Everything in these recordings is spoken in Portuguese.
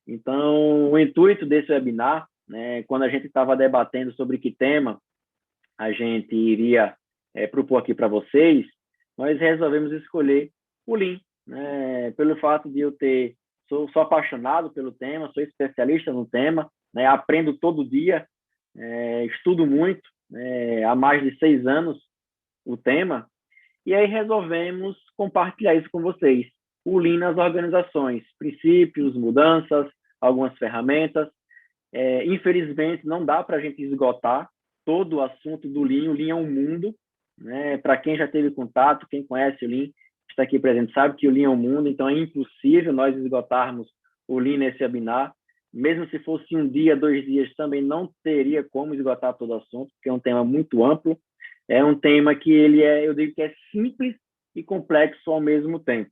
Então, o intuito desse webinar, né, quando a gente estava debatendo sobre que tema a gente iria propor aqui para vocês, nós resolvemos escolher o Lean, né, pelo fato de sou apaixonado pelo tema, sou especialista no tema, né, aprendo todo dia, estudo muito, há mais de 6 anos o tema, e aí resolvemos compartilhar isso com vocês. O Lean nas organizações, princípios, mudanças, algumas ferramentas. Infelizmente, não dá para a gente esgotar todo o assunto do Lean. O Lean é um mundo, né? Para quem já teve contato, quem conhece o Lean, está aqui presente, sabe que o Lean é um mundo, então é impossível nós esgotarmos o Lean nesse webinar. Mesmo se fosse um dia, 2 dias, também não teria como esgotar todo o assunto, porque é um tema muito amplo. É um tema que eu digo que é simples e complexo ao mesmo tempo,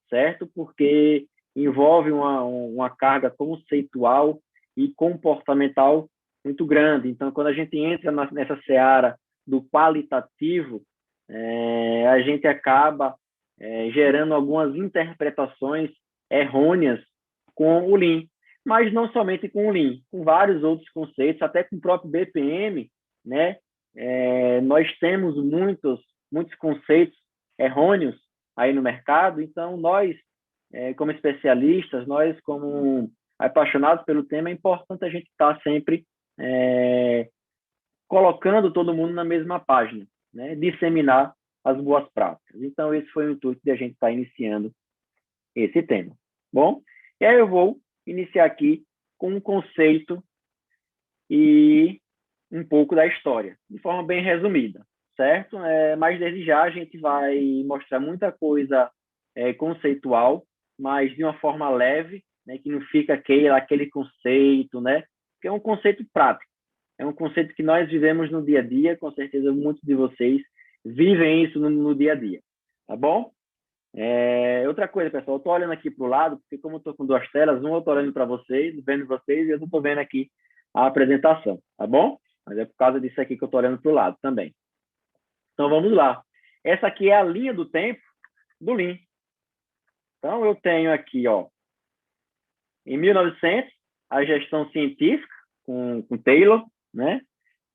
certo? Porque envolve uma carga conceitual e comportamental muito grande. Então, quando a gente entra nessa seara do qualitativo, a gente acaba gerando algumas interpretações errôneas com o Lean. Mas não somente com o Lean, com vários outros conceitos, até com o próprio BPM, né? Nós temos muitos conceitos errôneos aí no mercado, então nós, como especialistas, nós como apaixonados pelo tema, é importante a gente estar sempre colocando todo mundo na mesma página, né? Disseminar as boas práticas. Então, esse foi o intuito de a gente estar iniciando esse tema. Bom, e aí eu vou iniciar aqui com um conceito e um pouco da história, de forma bem resumida, certo? Mas desde já a gente vai mostrar muita coisa conceitual, mas de uma forma leve, né, que não fica aquele conceito, né? Que é um conceito prático, é um conceito que nós vivemos no dia a dia, com certeza muitos de vocês vivem isso no dia a dia, tá bom? Outra coisa, pessoal, eu estou olhando aqui para o lado, porque como eu estou com 2 telas, uma eu estou olhando para vocês, vendo vocês, e eu estou vendo aqui a apresentação, tá bom? Mas é por causa disso aqui que eu estou olhando para o lado também. Então, vamos lá. Essa aqui é a linha do tempo do Lean. Então, eu tenho aqui, ó, em 1900, a gestão científica, com Taylor, né?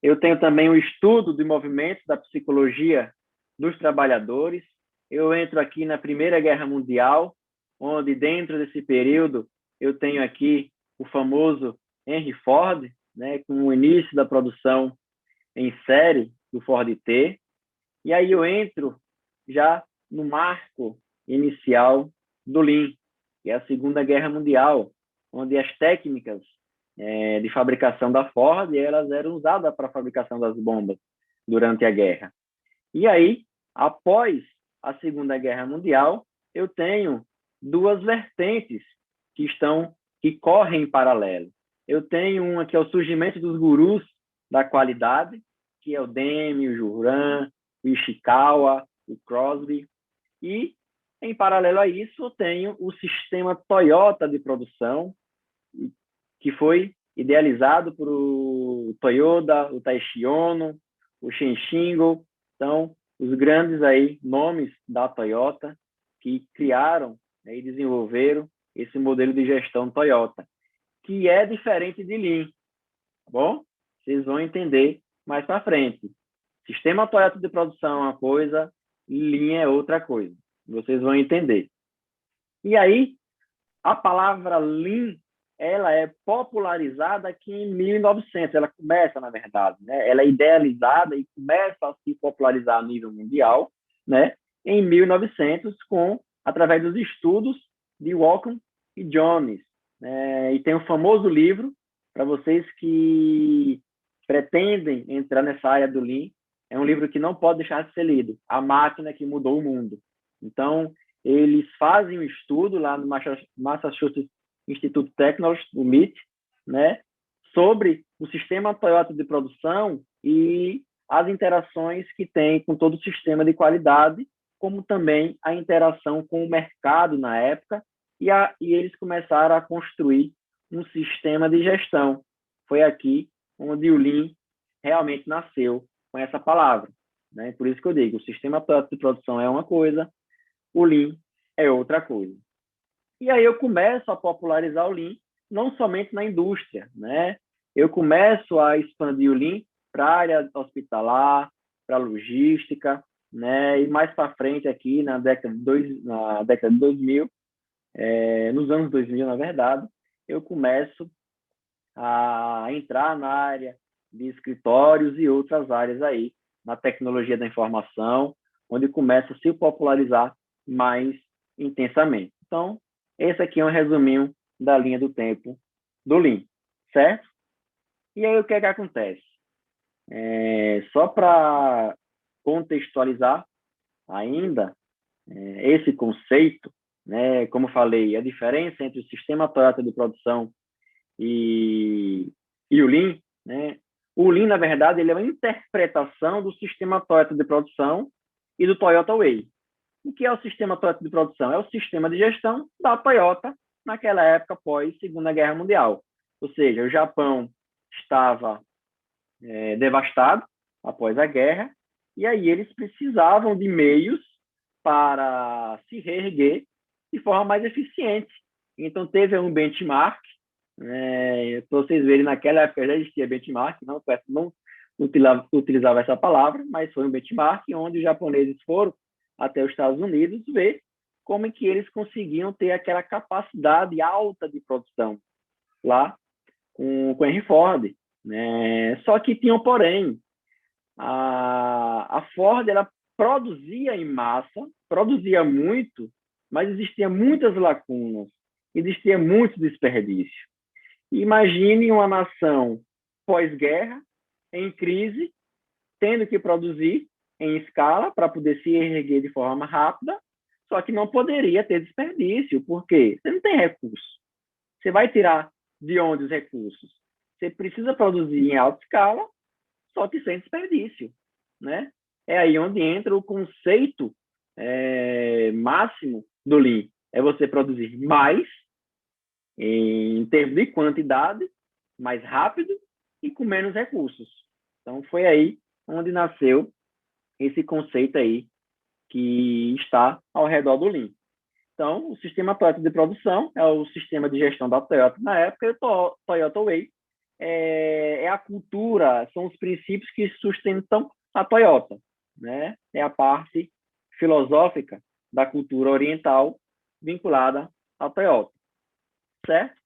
Eu tenho também o estudo de movimentos da psicologia dos trabalhadores. Eu entro aqui na Primeira Guerra Mundial, onde dentro desse período eu tenho aqui o famoso Henry Ford, né, com o início da produção em série do Ford T. E aí eu entro já no marco inicial do Lean, que é a Segunda Guerra Mundial, onde as técnicas de fabricação da Ford, elas eram usadas para a fabricação das bombas durante a guerra. E aí, após a Segunda Guerra Mundial, eu tenho 2 vertentes que correm em paralelo. Eu tenho uma que é o surgimento dos gurus da qualidade, que é o Demi, o Juran, o Ishikawa, o Crosby. E, em paralelo a isso, eu tenho o sistema Toyota de produção, que foi idealizado por o Toyoda, o Taishi Ono, o Shin Shingo. Então, os grandes aí nomes da Toyota que criaram, né, e desenvolveram esse modelo de gestão Toyota, que é diferente de Lean, tá bom? Vocês vão entender mais para frente. Sistema Toyota de produção é uma coisa, Lean é outra coisa. Vocês vão entender. E aí, a palavra Lean, ela é popularizada aqui em 1900. Ela começa, na verdade, né? Ela é idealizada e começa a se popularizar a nível mundial, né? Em 1900, através dos estudos de Wacom e Jones. E tem um famoso livro, para vocês que pretendem entrar nessa área do Lean, é um livro que não pode deixar de ser lido, A Máquina que Mudou o Mundo. Então, eles fazem um estudo lá no Massachusetts Institute of Technology, o MIT, né, sobre o sistema Toyota de produção e as interações que tem com todo o sistema de qualidade, como também a interação com o mercado na época, e eles começaram a construir um sistema de gestão. Foi aqui onde o Lean realmente nasceu com essa palavra, né? Por isso que eu digo, o sistema Toyota de produção é uma coisa, o Lean é outra coisa. E aí eu começo a popularizar o Lean não somente na indústria, né? Eu começo a expandir o Lean para a área hospitalar, para logística, né? E mais para frente aqui na década de 2000, nos anos 2000, na verdade, eu começo a entrar na área de escritórios e outras áreas aí, na tecnologia da informação, onde começa a se popularizar mais intensamente. Então, esse aqui é um resuminho da linha do tempo do Lean, certo? E aí, o que é que acontece? Só para contextualizar ainda esse conceito, né, como falei, a diferença entre o sistema Toyota de produção e o Lean, né? O Lean, na verdade, ele é uma interpretação do sistema Toyota de produção e do Toyota Way. O que é o sistema Toyota de produção? É o sistema de gestão da Toyota naquela época pós Segunda Guerra Mundial. Ou seja, o Japão estava devastado após a guerra, e aí eles precisavam de meios para se reerguer de forma mais eficiente. Então, teve um benchmark, para vocês verem, naquela época já existia benchmark, não utilizava essa palavra, mas foi um benchmark onde os japoneses foram até os Estados Unidos ver como é que eles conseguiam ter aquela capacidade alta de produção lá com Henry Ford, né? Só que tinha um porém. A Ford, ela produzia em massa, produzia muito, mas existia muitas lacunas, existia muito desperdício. Imagine uma nação pós-guerra, em crise, tendo que produzir em escala para poder se erguer de forma rápida, só que não poderia ter desperdício, porque você não tem recurso. Você vai tirar de onde os recursos? Você precisa produzir em alta escala, só que sem desperdício, né? É aí onde entra o conceito máximo do Lean. É você produzir mais, em termos de quantidade, mais rápido e com menos recursos. Então, foi aí onde nasceu esse conceito aí que está ao redor do Lean. Então, o sistema Toyota de produção é o sistema de gestão da Toyota na época, e o Toyota Way é a cultura, são os princípios que sustentam a Toyota, né? É a parte filosófica da cultura oriental vinculada à Toyota, certo?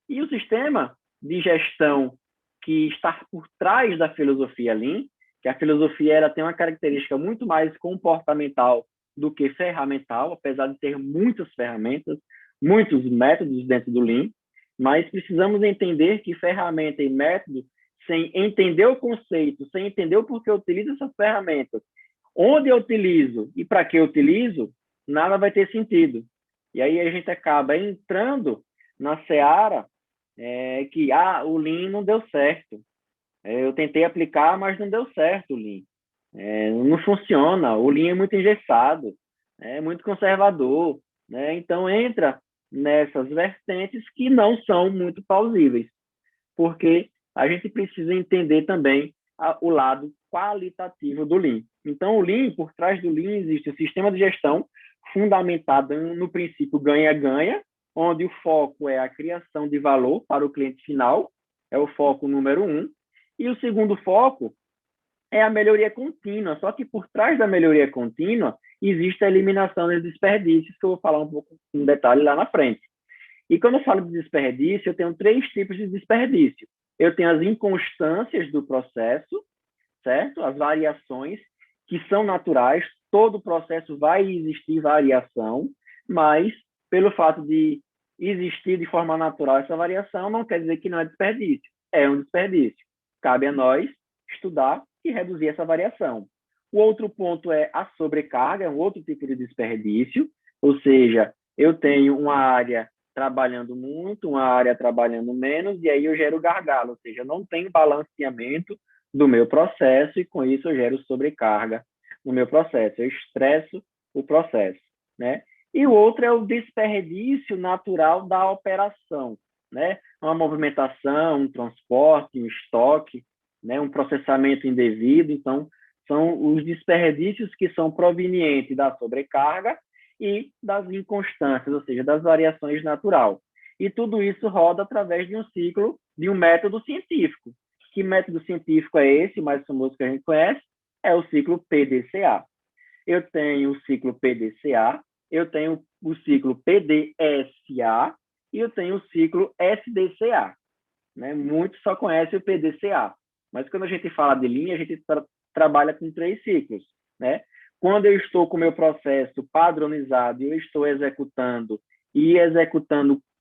E o sistema de gestão que está por trás da filosofia Lean, que a filosofia ela tem uma característica muito mais comportamental do que ferramental, apesar de ter muitas ferramentas, muitos métodos dentro do Lean, mas precisamos entender que ferramenta e método, sem entender o conceito, sem entender o porquê eu utilizo essas ferramentas, onde eu utilizo e para que eu utilizo, nada vai ter sentido. E aí a gente acaba entrando na seara que o Lean não deu certo. Eu tentei aplicar, mas não deu certo o Lean. Não funciona, o Lean é muito engessado, é muito conservador, né? Então entra nessas vertentes que não são muito plausíveis, porque a gente precisa entender também o lado qualitativo do Lean. Então, o Lean, por trás do Lean, existe um sistema de gestão fundamentado no princípio ganha-ganha, onde o foco é a criação de valor para o cliente final, é o foco número 1, e o segundo foco é a melhoria contínua, só que por trás da melhoria contínua existe a eliminação dos desperdícios, que eu vou falar um pouco em detalhe lá na frente. E quando eu falo de desperdício, eu tenho 3 tipos de desperdício. Eu tenho as inconstâncias do processo, certo? As variações, que são naturais, todo o processo vai existir variação, mas pelo fato de existir de forma natural essa variação, não quer dizer que não é desperdício. É um desperdício. Cabe a nós estudar e reduzir essa variação. O outro ponto é a sobrecarga, um outro tipo de desperdício, ou seja, eu tenho uma área trabalhando muito, uma área trabalhando menos, e aí eu gero gargalo, ou seja, eu não tenho balanceamento do meu processo e com isso eu gero sobrecarga no meu processo, eu estresso o processo, né? E o outro é o desperdício natural da operação, né? Uma movimentação, um transporte, um estoque, né? Um processamento indevido. Então, são os desperdícios que são provenientes da sobrecarga e das inconstâncias, ou seja, das variações natural. E tudo isso roda através de um ciclo, de um método científico. Que método científico é esse, o mais famoso que a gente conhece? É o ciclo PDCA. Eu tenho o ciclo PDCA, eu tenho o ciclo PDSA e eu tenho o ciclo SDCA. Né? Muitos só conhecem o PDCA, mas quando a gente fala de linha, a gente trabalha com 3 ciclos. Né? Quando eu estou com o meu processo padronizado e eu estou executando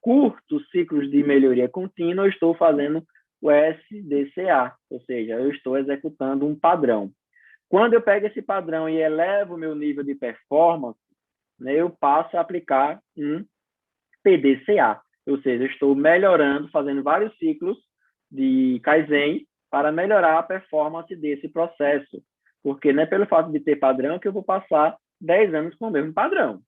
curtos ciclos de melhoria contínua, eu estou fazendo o SDCA, ou seja, eu estou executando um padrão. Quando eu pego esse padrão e elevo o meu nível de performance, né, eu passo a aplicar um PDCA, ou seja, eu estou melhorando, fazendo vários ciclos de Kaizen para melhorar a performance desse processo. Porque não é pelo fato de ter padrão que eu vou passar 10 anos com o mesmo padrão.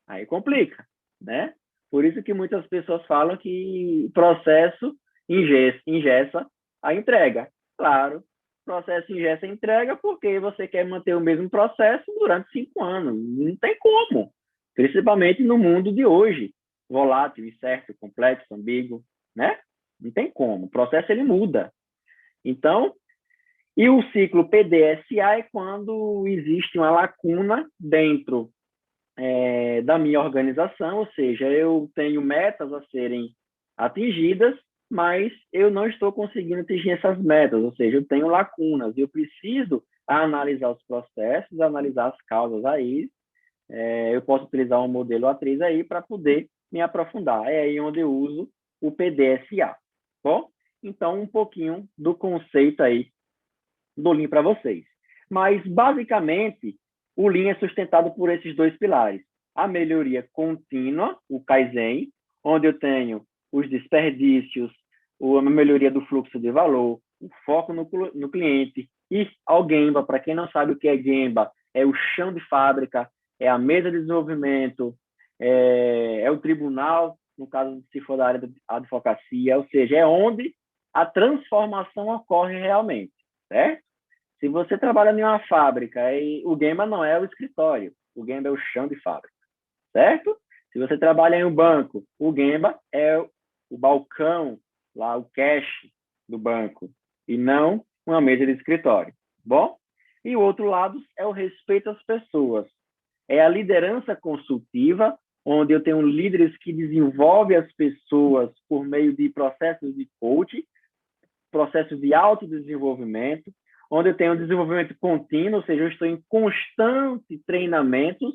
Aí complica, né? Por isso que muitas pessoas falam que o processo engessa a entrega. Claro, o processo engessa a entrega porque você quer manter o mesmo processo durante 5 anos. Não tem como, principalmente no mundo de hoje, volátil, incerto, complexo, ambíguo, né? Não tem como. O processo ele muda. Então, e o ciclo PDSA é quando existe uma lacuna dentro da minha organização, ou seja, eu tenho metas a serem atingidas, mas eu não estou conseguindo atingir essas metas, ou seja, eu tenho lacunas, eu preciso analisar os processos, analisar as causas aí, eu posso utilizar um modelo A3 aí para poder me aprofundar, é aí onde eu uso o PDSA, bom? Então, um pouquinho do conceito aí do Lean para vocês. Mas, basicamente, o Lean é sustentado por esses 2 pilares. A melhoria contínua, o Kaizen, onde eu tenho os desperdícios, a melhoria do fluxo de valor, o foco no cliente e ao Gemba. Para quem não sabe o que é Gemba, é o chão de fábrica, é a mesa de desenvolvimento, é o tribunal, no caso, se for da área da advocacia, ou seja, é onde a transformação ocorre realmente, certo? Se você trabalha em uma fábrica, o Gemba não é o escritório, o Gemba é o chão de fábrica, certo? Se você trabalha em um banco, o Gemba é o balcão, lá o cash do banco, e não uma mesa de escritório, bom? E o outro lado é o respeito às pessoas. É a liderança consultiva, onde eu tenho líderes que desenvolvem as pessoas por meio de processos de coaching, processos de autodesenvolvimento, onde eu tenho um desenvolvimento contínuo, ou seja, eu estou em constante treinamentos,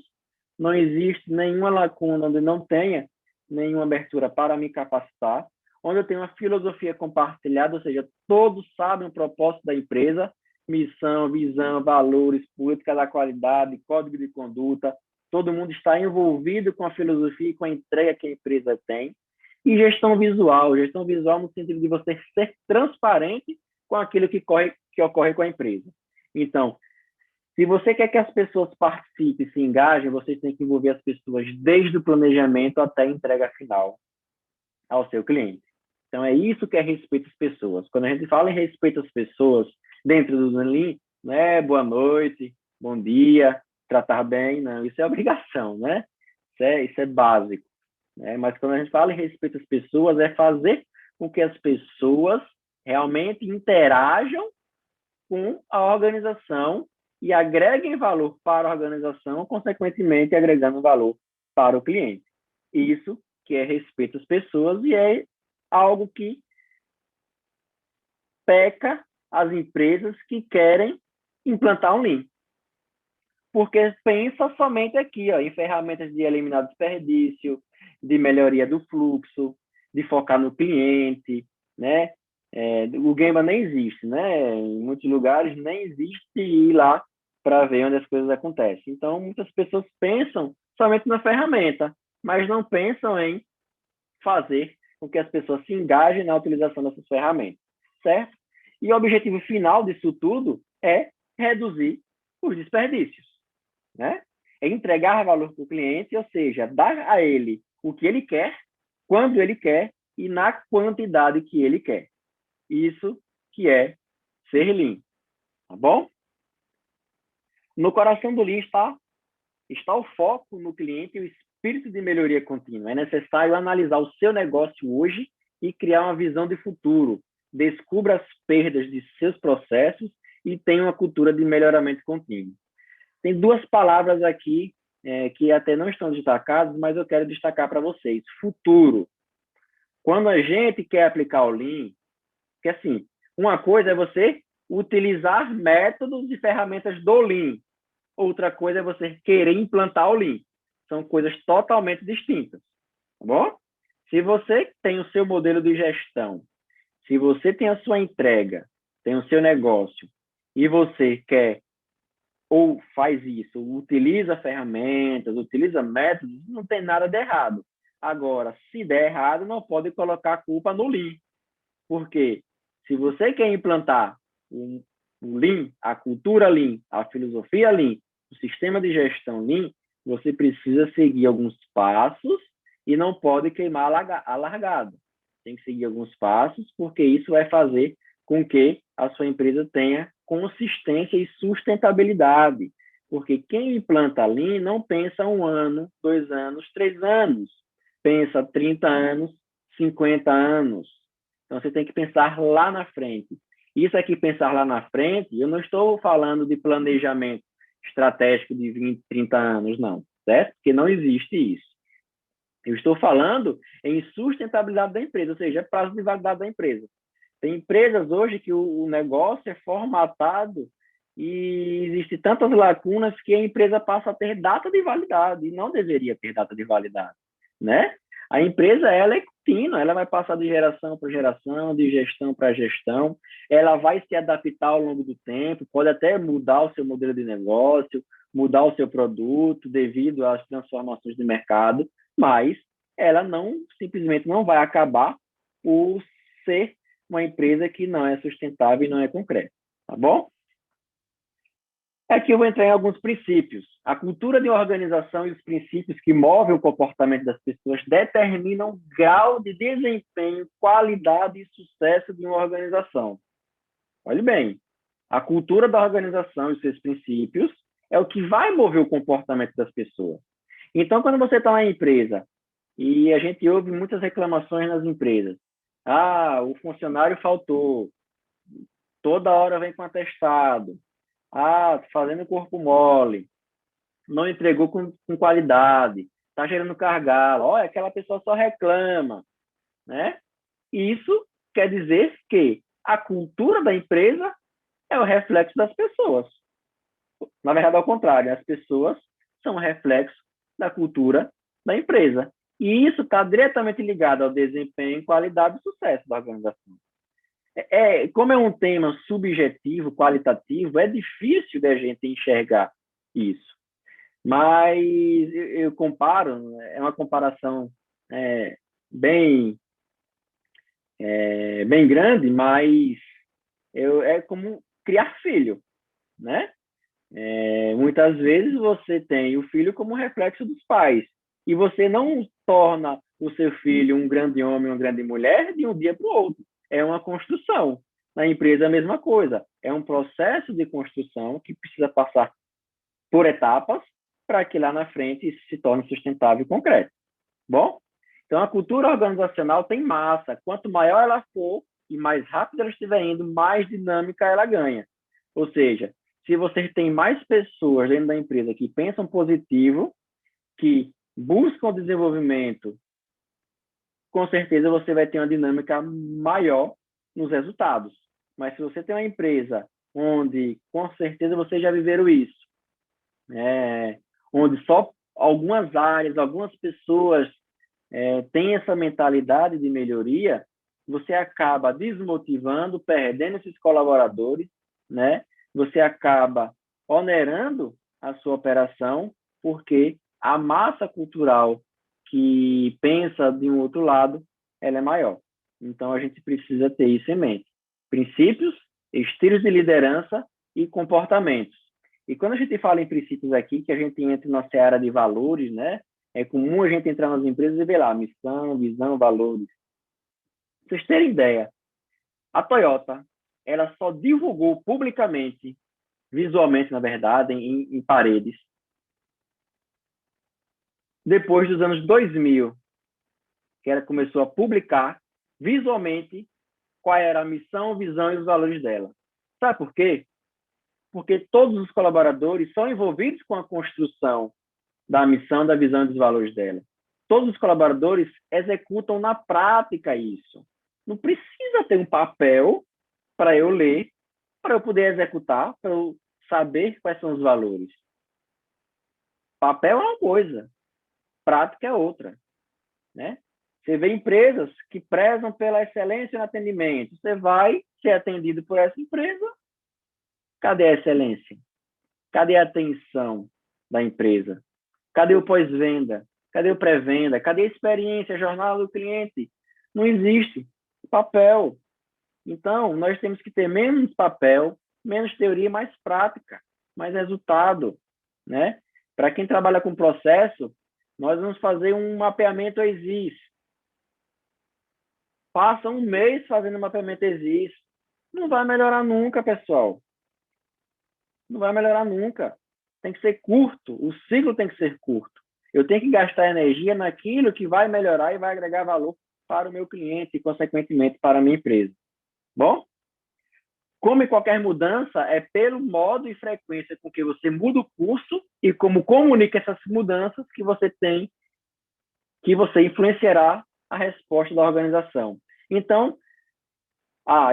não existe nenhuma lacuna onde não tenha nenhuma abertura para me capacitar, onde eu tenho uma filosofia compartilhada, ou seja, todos sabem o propósito da empresa, missão, visão, valores, política da qualidade, código de conduta, todo mundo está envolvido com a filosofia e com a entrega que a empresa tem. E gestão visual no sentido de você ser transparente com aquilo que ocorre com a empresa. Então, se você quer que as pessoas participem, se engajem, você tem que envolver as pessoas desde o planejamento até a entrega final ao seu cliente. Então, é isso que é respeito às pessoas. Quando a gente fala em respeito às pessoas dentro do Lean, não é boa noite, bom dia, tratar bem, não. Isso é obrigação, né? Isso é básico. Mas quando a gente fala em respeito às pessoas, é fazer com que as pessoas realmente interajam com a organização e agreguem valor para a organização, consequentemente agregando valor para o cliente. Isso que é respeito às pessoas e é algo que peca as empresas que querem implantar um Lean. Porque pensa somente aqui, ó, em ferramentas de eliminar desperdício, de melhoria do fluxo, de focar no cliente, né? O Gemba nem existe, né? Em muitos lugares nem existe ir lá para ver onde as coisas acontecem. Então, muitas pessoas pensam somente na ferramenta, mas não pensam em fazer com que as pessoas se engajem na utilização dessas ferramentas, certo? E o objetivo final disso tudo é reduzir os desperdícios, né? É entregar valor para o cliente, ou seja, dar a ele o que ele quer, quando ele quer e na quantidade que ele quer. Isso que é ser Lean, tá bom? No coração do Lean está o foco no cliente espírito de melhoria contínua. É necessário analisar o seu negócio hoje e criar uma visão de futuro. Descubra as perdas de seus processos e tenha uma cultura de melhoramento contínuo. Tem duas palavras aqui que até não estão destacadas, mas eu quero destacar para vocês. Futuro. Quando a gente quer aplicar o Lean, que assim, uma coisa é você utilizar métodos e ferramentas do Lean. Outra coisa é você querer implantar o Lean. São coisas totalmente distintas, tá bom? Se você tem o seu modelo de gestão, se você tem a sua entrega, tem o seu negócio, e você quer ou faz isso, utiliza ferramentas, utiliza métodos, não tem nada de errado. Agora, se der errado, não pode colocar a culpa no Lean. Porque se você quer implantar o Lean, a cultura Lean, a filosofia Lean, o sistema de gestão Lean, você precisa seguir alguns passos e não pode queimar a largada. Tem que seguir alguns passos, porque isso vai fazer com que a sua empresa tenha consistência e sustentabilidade. Porque quem implanta Lean não pensa 1 ano, 2 anos, 3 anos. Pensa 30 anos, 50 anos. Então, você tem que pensar lá na frente. Isso aqui, pensar lá na frente, eu não estou falando de planejamento estratégico de 20, 30 anos, não, certo? Porque não existe isso. Eu estou falando em sustentabilidade da empresa, ou seja, prazo de validade da empresa. Tem empresas hoje que o negócio é formatado e existe tantas lacunas que a empresa passa a ter data de validade e não deveria ter data de validade, né? A empresa, ela é contínua, ela vai passar de geração para geração, de gestão para gestão, ela vai se adaptar ao longo do tempo, pode até mudar o seu modelo de negócio, mudar o seu produto devido às transformações de mercado, mas ela simplesmente não vai acabar por ser uma empresa que não é sustentável e não é concreta, tá bom? Aqui eu vou entrar em alguns princípios. A cultura de organização e os princípios que movem o comportamento das pessoas determinam o grau de desempenho, qualidade e sucesso de uma organização. Olhe bem, a cultura da organização e seus princípios é o que vai mover o comportamento das pessoas. Então, quando você está na empresa, e a gente ouve muitas reclamações nas empresas, o funcionário faltou, toda hora vem com atestado, fazendo corpo mole, não entregou com qualidade, está gerando gargalo, aquela pessoa só reclama, né? Isso quer dizer que a cultura da empresa é o reflexo das pessoas. Na verdade, ao contrário, as pessoas são o reflexo da cultura da empresa. E isso está diretamente ligado ao desempenho, qualidade e sucesso da organização. Como é um tema subjetivo, qualitativo, é difícil da gente enxergar isso. Mas eu comparo, é uma comparação bem grande, mas é como criar filho, né? Muitas vezes você tem o filho como reflexo dos pais, e você não torna o seu filho um grande homem, uma grande mulher de um dia para o outro. É uma construção. Na empresa, a mesma coisa. É um processo de construção que precisa passar por etapas para que lá na frente isso se torne sustentável e concreto. Bom? Então, a cultura organizacional tem massa. Quanto maior ela for e mais rápido ela estiver indo, mais dinâmica ela ganha. Ou seja, se você tem mais pessoas dentro da empresa que pensam positivo, que buscam desenvolvimento, com certeza você vai ter uma dinâmica maior nos resultados. Mas se você tem uma empresa onde, com certeza, vocês já viveram isso, onde só algumas áreas, algumas pessoas têm essa mentalidade de melhoria, você acaba desmotivando, perdendo esses colaboradores, né? Você acaba onerando a sua operação, porque a massa cultural que pensa de um outro lado, ela é maior. Então, a gente precisa ter isso em mente. Princípios, estilos de liderança e comportamentos. E quando a gente fala em princípios aqui, que a gente entra na seara de valores, né? É comum a gente entrar nas empresas e ver lá, missão, visão, valores. Pra vocês terem ideia, a Toyota, ela só divulgou publicamente, visualmente, na verdade, em paredes, depois dos anos 2000, que ela começou a publicar visualmente qual era a missão, visão e os valores dela. Sabe por quê? Porque todos os colaboradores são envolvidos com a construção da missão, da visão e dos valores dela. Todos os colaboradores executam na prática isso. Não precisa ter um papel para eu ler, para eu poder executar, para eu saber quais são os valores. Papel é uma coisa, prática é outra, né? Você vê empresas que prezam pela excelência no atendimento. Você vai ser atendido por essa empresa. Cadê a excelência? Cadê a atenção da empresa? Cadê o pós-venda? Cadê o pré-venda? Cadê a experiência, a jornada do cliente? Não existe papel. Então, nós temos que ter menos papel, menos teoria, mais prática, mais resultado, né? Para quem trabalha com processo, nós vamos fazer um mapeamento EXIS. Passa um mês fazendo mapeamento EXIS. Não vai melhorar nunca, pessoal. Não vai melhorar nunca. Tem que ser curto. O ciclo tem que ser curto. Eu tenho que gastar energia naquilo que vai melhorar e vai agregar valor para o meu cliente e, consequentemente, para a minha empresa. Bom? Como em qualquer mudança, é pelo modo e frequência com que você muda o curso e como comunica essas mudanças que você tem, que você influenciará a resposta da organização. Então,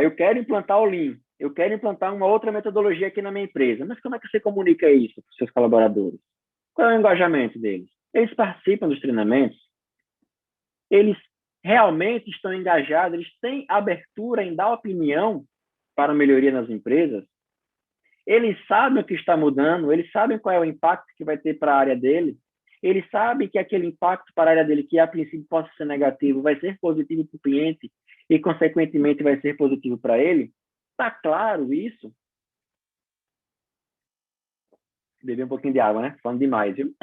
eu quero implantar o Lean, eu quero implantar uma outra metodologia aqui na minha empresa. Mas como é que você comunica isso para os seus colaboradores? Qual é o engajamento deles? Eles participam dos treinamentos? Eles realmente estão engajados? Eles têm abertura em dar opinião para a melhoria nas empresas? Eles sabem o que está mudando? Eles sabem qual é o impacto que vai ter para a área dele? Eles sabem que aquele impacto para a área dele, que a princípio possa ser negativo, vai ser positivo para o cliente e, consequentemente, vai ser positivo para ele? Está claro isso? Bebi um pouquinho de água, né? Falando demais, viu?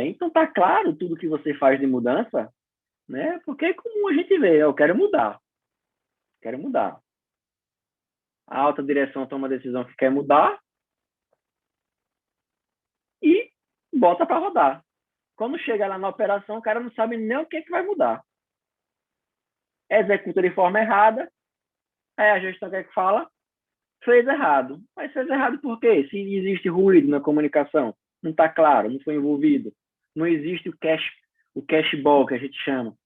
Então, está claro tudo que você faz de mudança, né? Porque é como a gente vê, eu quero mudar. Quero mudar. A alta direção toma a decisão que quer mudar e bota para rodar. Quando chega lá na operação, o cara não sabe nem o que é que vai mudar. Executa de forma errada, aí a gestão quer que fala, fez errado. Mas fez errado por quê? Se existe ruído na comunicação, não está claro, não foi envolvido, não existe o cash ball, que a gente chama.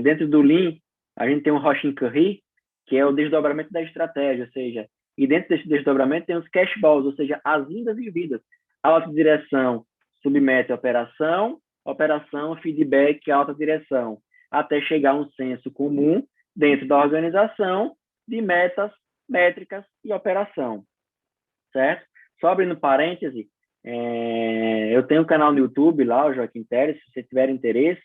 Dentro do Lean, a gente tem um Roshin Curry, que é o desdobramento da estratégia, ou seja, e dentro desse desdobramento tem os cash balls, ou seja, as vindas e vidas. A alta direção submete a operação, feedback, alta direção, até chegar a um senso comum dentro da organização de metas, métricas e operação, certo? Só abrindo parêntese, eu tenho um canal no YouTube lá, o Joaquim Teres, se você tiver interesse,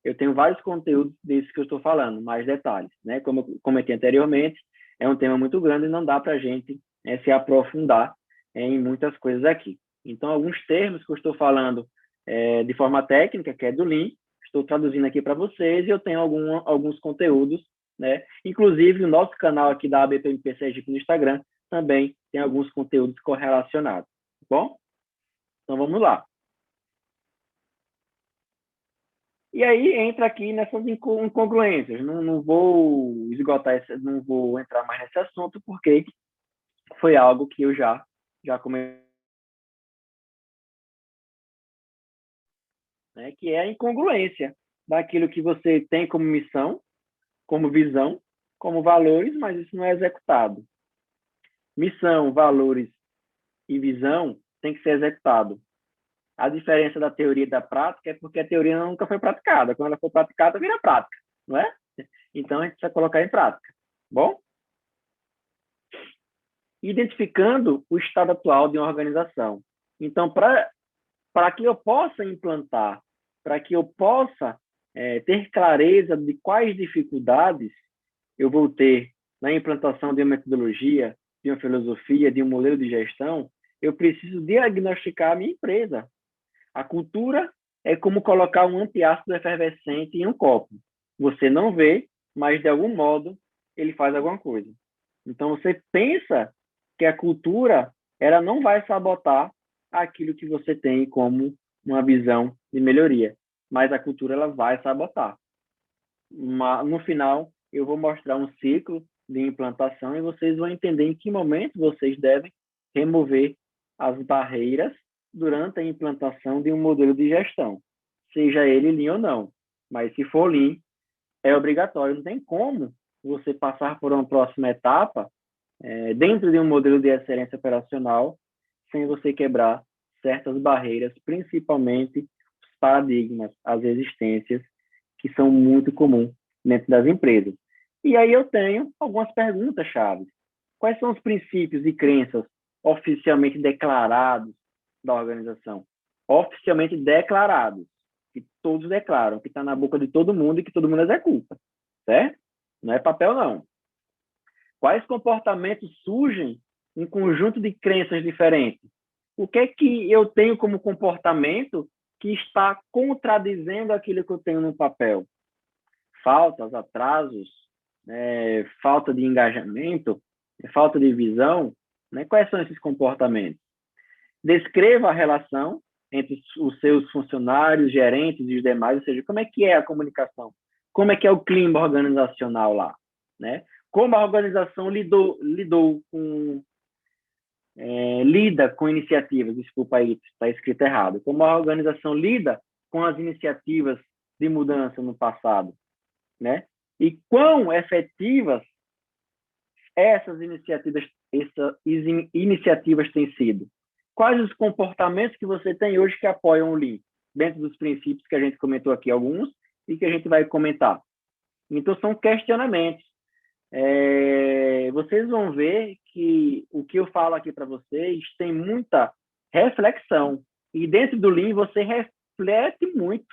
eu tenho vários conteúdos desses que eu estou falando, mais detalhes, né? Como eu comentei anteriormente, é um tema muito grande e não dá para a gente se aprofundar em muitas coisas aqui. Então, alguns termos que eu estou falando de forma técnica, que é do Lean, estou traduzindo aqui para vocês e eu tenho alguns conteúdos, né? Inclusive, o nosso canal aqui da ABPMP Sergipe no Instagram também tem alguns conteúdos correlacionados, tá bom? Então, vamos lá. E aí entra aqui nessas incongruências. Não vou esgotar, não vou entrar mais nesse assunto, porque foi algo que eu já comentei, né? Que é a incongruência daquilo que você tem como missão, como visão, como valores, mas isso não é executado. Missão, valores e visão tem que ser executado. A diferença da teoria e da prática é porque a teoria nunca foi praticada. Quando ela for praticada, vira prática, não é? Então, a gente precisa colocar em prática. Bom? Identificando o estado atual de uma organização. Então, para que eu possa implantar, para que eu possa ter clareza de quais dificuldades eu vou ter na implantação de uma metodologia, de uma filosofia, de um modelo de gestão, eu preciso diagnosticar a minha empresa. A cultura é como colocar um antiácido efervescente em um copo. Você não vê, mas de algum modo ele faz alguma coisa. Então você pensa que a cultura ela não vai sabotar aquilo que você tem como uma visão de melhoria. Mas a cultura ela vai sabotar. No final, eu vou mostrar um ciclo de implantação e vocês vão entender em que momento vocês devem remover as barreiras durante a implantação de um modelo de gestão, seja ele Lean ou não. Mas se for Lean, é obrigatório. Não tem como você passar por uma próxima etapa dentro de um modelo de excelência operacional sem você quebrar certas barreiras, principalmente os paradigmas, as resistências, que são muito comuns dentro das empresas. E aí eu tenho algumas perguntas-chave. Quais são os princípios e crenças oficialmente declarados da organização? Oficialmente declarados, que todos declaram, que está na boca de todo mundo e que todo mundo executa, certo? Não é papel, não. Quais comportamentos surgem em conjunto de crenças diferentes? O que é que eu tenho como comportamento que está contradizendo aquilo que eu tenho no papel? Faltas, atrasos, falta de engajamento, falta de visão, né? Quais são esses comportamentos? Descreva a relação entre os seus funcionários, gerentes e os demais, ou seja, como é que é a comunicação? Como é que é o clima organizacional lá, né? Como a organização lida com iniciativas, desculpa aí, está escrito errado, como a organização lida com as iniciativas de mudança no passado, né? E quão efetivas essas iniciativas têm sido? Quais os comportamentos que você tem hoje que apoiam o Lean? Dentro dos princípios que a gente comentou aqui, alguns, e que a gente vai comentar. Então, são questionamentos. Vocês vão ver que o que eu falo aqui para vocês tem muita reflexão. E dentro do Lean, você reflete muito.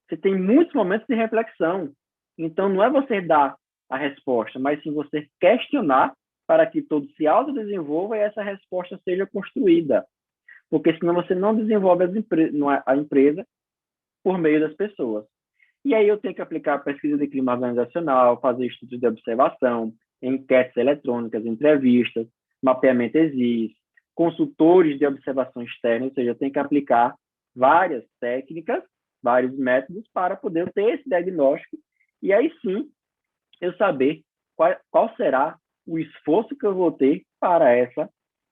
Você tem muitos momentos de reflexão. Então, não é você dar a resposta, mas sim você questionar para que todos se autodesenvolva e essa resposta seja construída. Porque senão você não desenvolve a empresa por meio das pessoas. E aí eu tenho que aplicar pesquisa de clima organizacional, fazer estudos de observação, enquetes eletrônicas, entrevistas, mapeamento ESIS, consultores de observação externa, ou seja, eu tenho que aplicar várias técnicas, vários métodos para poder ter esse diagnóstico e aí sim eu saber qual será o esforço que eu vou ter para essa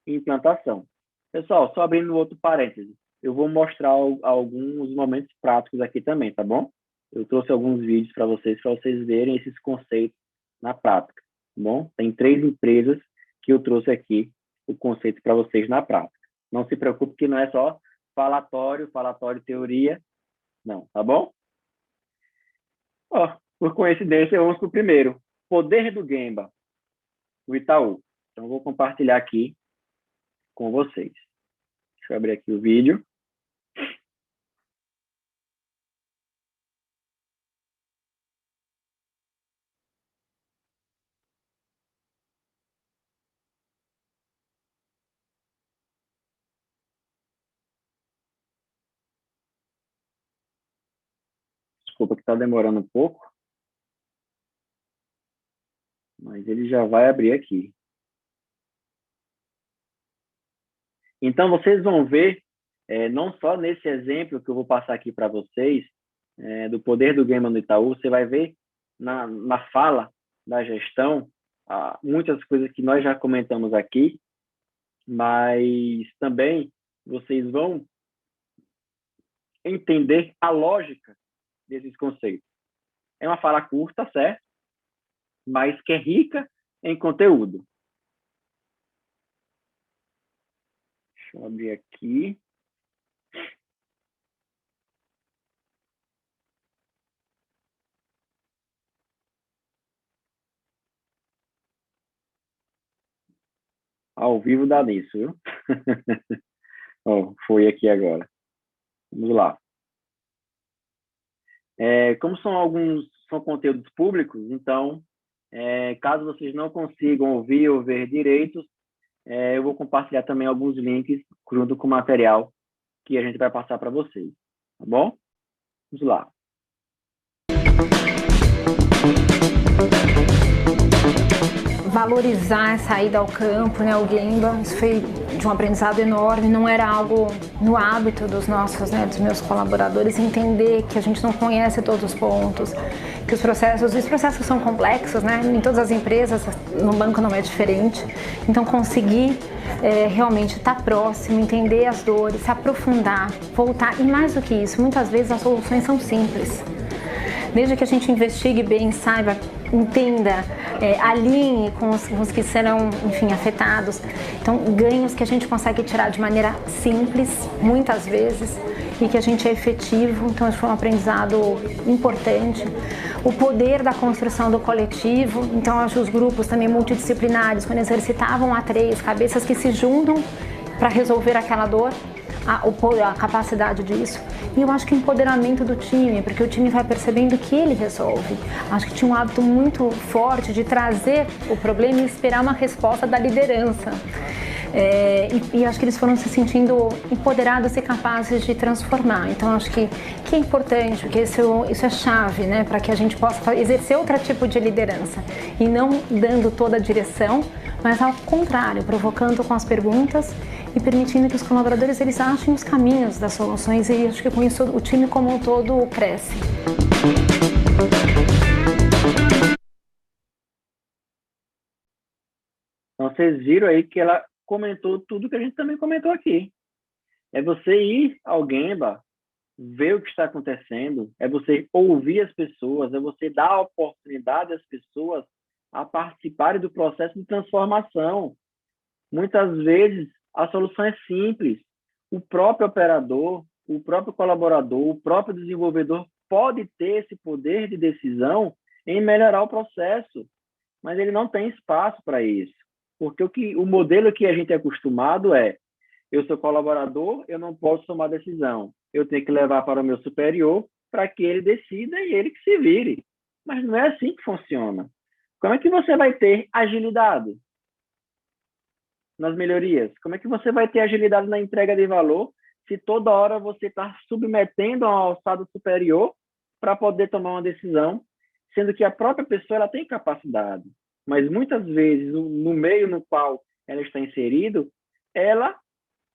implantação. Pessoal, só abrindo outro parêntese, eu vou mostrar alguns momentos práticos aqui também, tá bom? Eu trouxe alguns vídeos para vocês verem esses conceitos na prática, tá bom? Tem 3 empresas que eu trouxe aqui o conceito para vocês na prática. Não se preocupe que não é só falatório, teoria, não, tá bom? Por coincidência, vamos para o primeiro. Poder do Gemba, o Itaú. Então, vou compartilhar aqui com vocês. Deixa eu abrir aqui o vídeo. Desculpa que está demorando um pouco. Mas ele já vai abrir aqui. Então, vocês vão ver, não só nesse exemplo que eu vou passar aqui para vocês, do poder do Gemba no Itaú, você vai ver na fala da gestão muitas coisas que nós já comentamos aqui, mas também vocês vão entender a lógica desses conceitos. É uma fala curta, certo? Mas que é rica em conteúdo. Deixa eu abrir aqui. Ao vivo dá nisso, viu? Foi aqui agora. Vamos lá. Como são conteúdos públicos, então, caso vocês não consigam ouvir ou ver direitos, eu vou compartilhar também alguns links junto com o material que a gente vai passar para vocês, tá bom? Vamos lá. Valorizar essa ida ao campo, né, o Gemba, isso foi de um aprendizado enorme, não era algo no hábito dos nossos, né, dos meus colaboradores, entender que a gente não conhece todos os pontos, que os processos são complexos, né, em todas as empresas, no banco não é diferente, então conseguir realmente estar próximo, entender as dores, se aprofundar, voltar, e mais do que isso, muitas vezes as soluções são simples. Desde que a gente investigue bem, saiba, entenda, alinhe com os que serão, enfim, afetados. Então, ganhos que a gente consegue tirar de maneira simples, muitas vezes, e que a gente é efetivo. Então, isso foi um aprendizado importante. O poder da construção do coletivo. Então, acho que os grupos também multidisciplinares, quando exercitavam a três, cabeças que se juntam para resolver aquela dor, a capacidade disso. E eu acho que o empoderamento do time, porque o time vai percebendo que ele resolve. Acho que tinha um hábito muito forte de trazer o problema e esperar uma resposta da liderança. E acho que eles foram se sentindo empoderados e capazes de transformar. Então acho que é importante, porque isso é chave, né, para que a gente possa exercer outro tipo de liderança e não dando toda a direção, mas ao contrário, provocando com as perguntas e permitindo que os colaboradores eles achem os caminhos das soluções, e acho que com isso o time como um todo cresce. Então, vocês viram aí que ela comentou tudo que a gente também comentou aqui. É você ir ao Gemba, ver o que está acontecendo, é você ouvir as pessoas, é você dar a oportunidade às pessoas a participarem do processo de transformação. Muitas vezes, a solução é simples. O próprio operador, o próprio colaborador, o próprio desenvolvedor pode ter esse poder de decisão em melhorar o processo, mas ele não tem espaço para isso. Porque o modelo que a gente é acostumado é: eu sou colaborador, eu não posso tomar decisão. Eu tenho que levar para o meu superior para que ele decida e ele que se vire. Mas não é assim que funciona. Como é que você vai ter agilidade nas melhorias? Como é que você vai ter agilidade na entrega de valor se toda hora você está submetendo a uma alçada superior para poder tomar uma decisão, sendo que a própria pessoa ela tem capacidade, mas muitas vezes no meio no qual ela está inserido, ela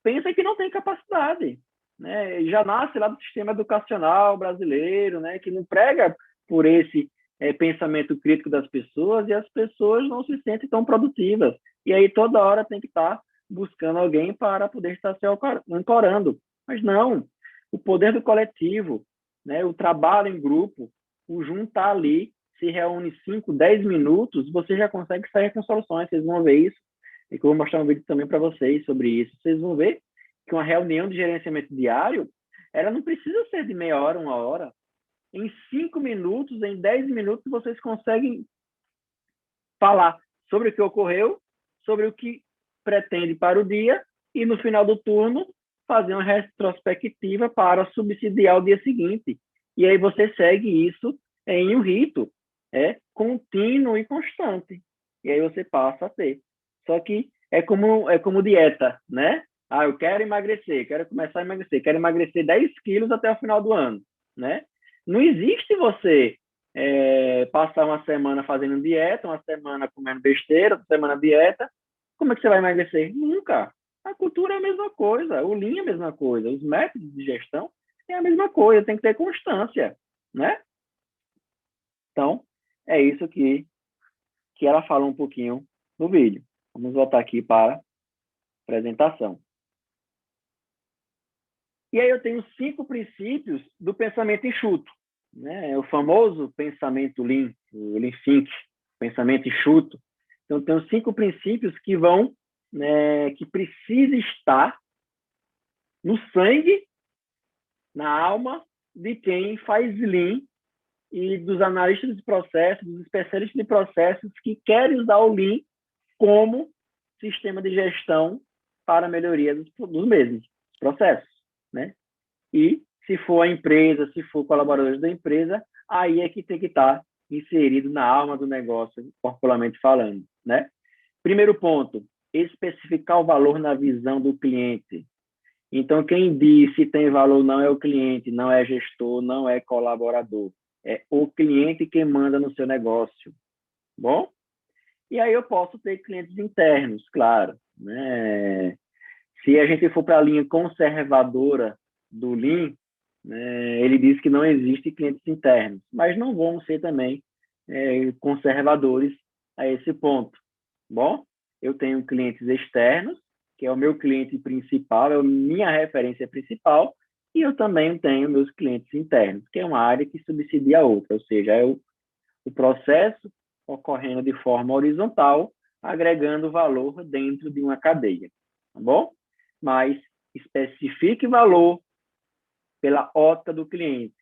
pensa que não tem capacidade, né? Já nasce lá do sistema educacional brasileiro, né, que não prega por esse pensamento crítico das pessoas, e as pessoas não se sentem tão produtivas. E aí toda hora tem que estar buscando alguém para poder estar se ancorando. Mas não, o poder do coletivo, né, o trabalho em grupo, o juntar ali, se reúne 5, 10 minutos, você já consegue sair com soluções. Vocês vão ver isso, e que eu vou mostrar um vídeo também para vocês sobre isso. Vocês vão ver que uma reunião de gerenciamento diário, ela não precisa ser de meia hora, 1 hora. Em 5 minutos, em 10 minutos, vocês conseguem falar sobre o que ocorreu, sobre o que pretende para o dia, e no final do turno, fazer uma retrospectiva para subsidiar o dia seguinte. E aí você segue isso em um rito contínuo e constante. E aí você passa a ter. Só que é como dieta, né? Eu quero emagrecer, quero começar a emagrecer, quero emagrecer 10 quilos até o final do ano, né? Não existe você passar uma semana fazendo dieta, uma semana comendo besteira, outra semana dieta. Como é que você vai emagrecer? Nunca. A cultura é a mesma coisa, o Lean é a mesma coisa, os métodos de gestão é a mesma coisa, tem que ter constância, né? Então, é isso que ela falou um pouquinho no vídeo. Vamos voltar aqui para a apresentação. E aí eu tenho 5 princípios do pensamento enxuto, né? O famoso pensamento Lean, o Lean Think, pensamento enxuto. Então, eu tenho 5 princípios que vão, né, que precisa estar no sangue, na alma de quem faz Lean e dos analistas de processos, dos especialistas de processos que querem usar o Lean como sistema de gestão para a melhoria dos mesmos processos, né? E se for a empresa, se for colaboradores da empresa, aí é que tem que estar inserido na alma do negócio, popularmente falando, né? Primeiro ponto, especificar o valor na visão do cliente. Então, quem diz se tem valor não é o cliente, não é gestor, não é colaborador. É o cliente quem manda no seu negócio. Bom? E aí eu posso ter clientes internos, claro, né? Se a gente for para a linha conservadora do Lean, né, ele diz que não existe clientes internos, mas não vamos ser também conservadores a esse ponto. Bom, eu tenho clientes externos, que é o meu cliente principal, é a minha referência principal, e eu também tenho meus clientes internos, que é uma área que subsidia a outra, ou seja, é o processo ocorrendo de forma horizontal, agregando valor dentro de uma cadeia, tá bom? Mas especifique valor pela ótica do cliente,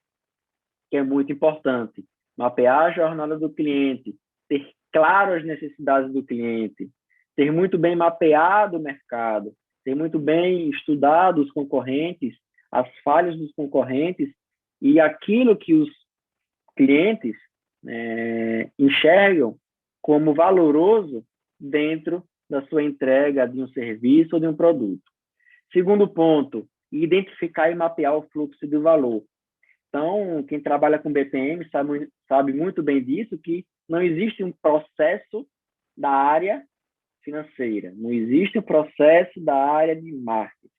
que é muito importante. Mapear a jornada do cliente, ter claro as necessidades do cliente, ter muito bem mapeado o mercado, ter muito bem estudado os concorrentes, as falhas dos concorrentes e aquilo que os clientes enxergam como valoroso dentro da sua entrega de um serviço ou de um produto. Segundo ponto, identificar e mapear o fluxo de valor. Então, quem trabalha com BPM sabe muito bem disso, que não existe um processo da área financeira, não existe um processo da área de marketing,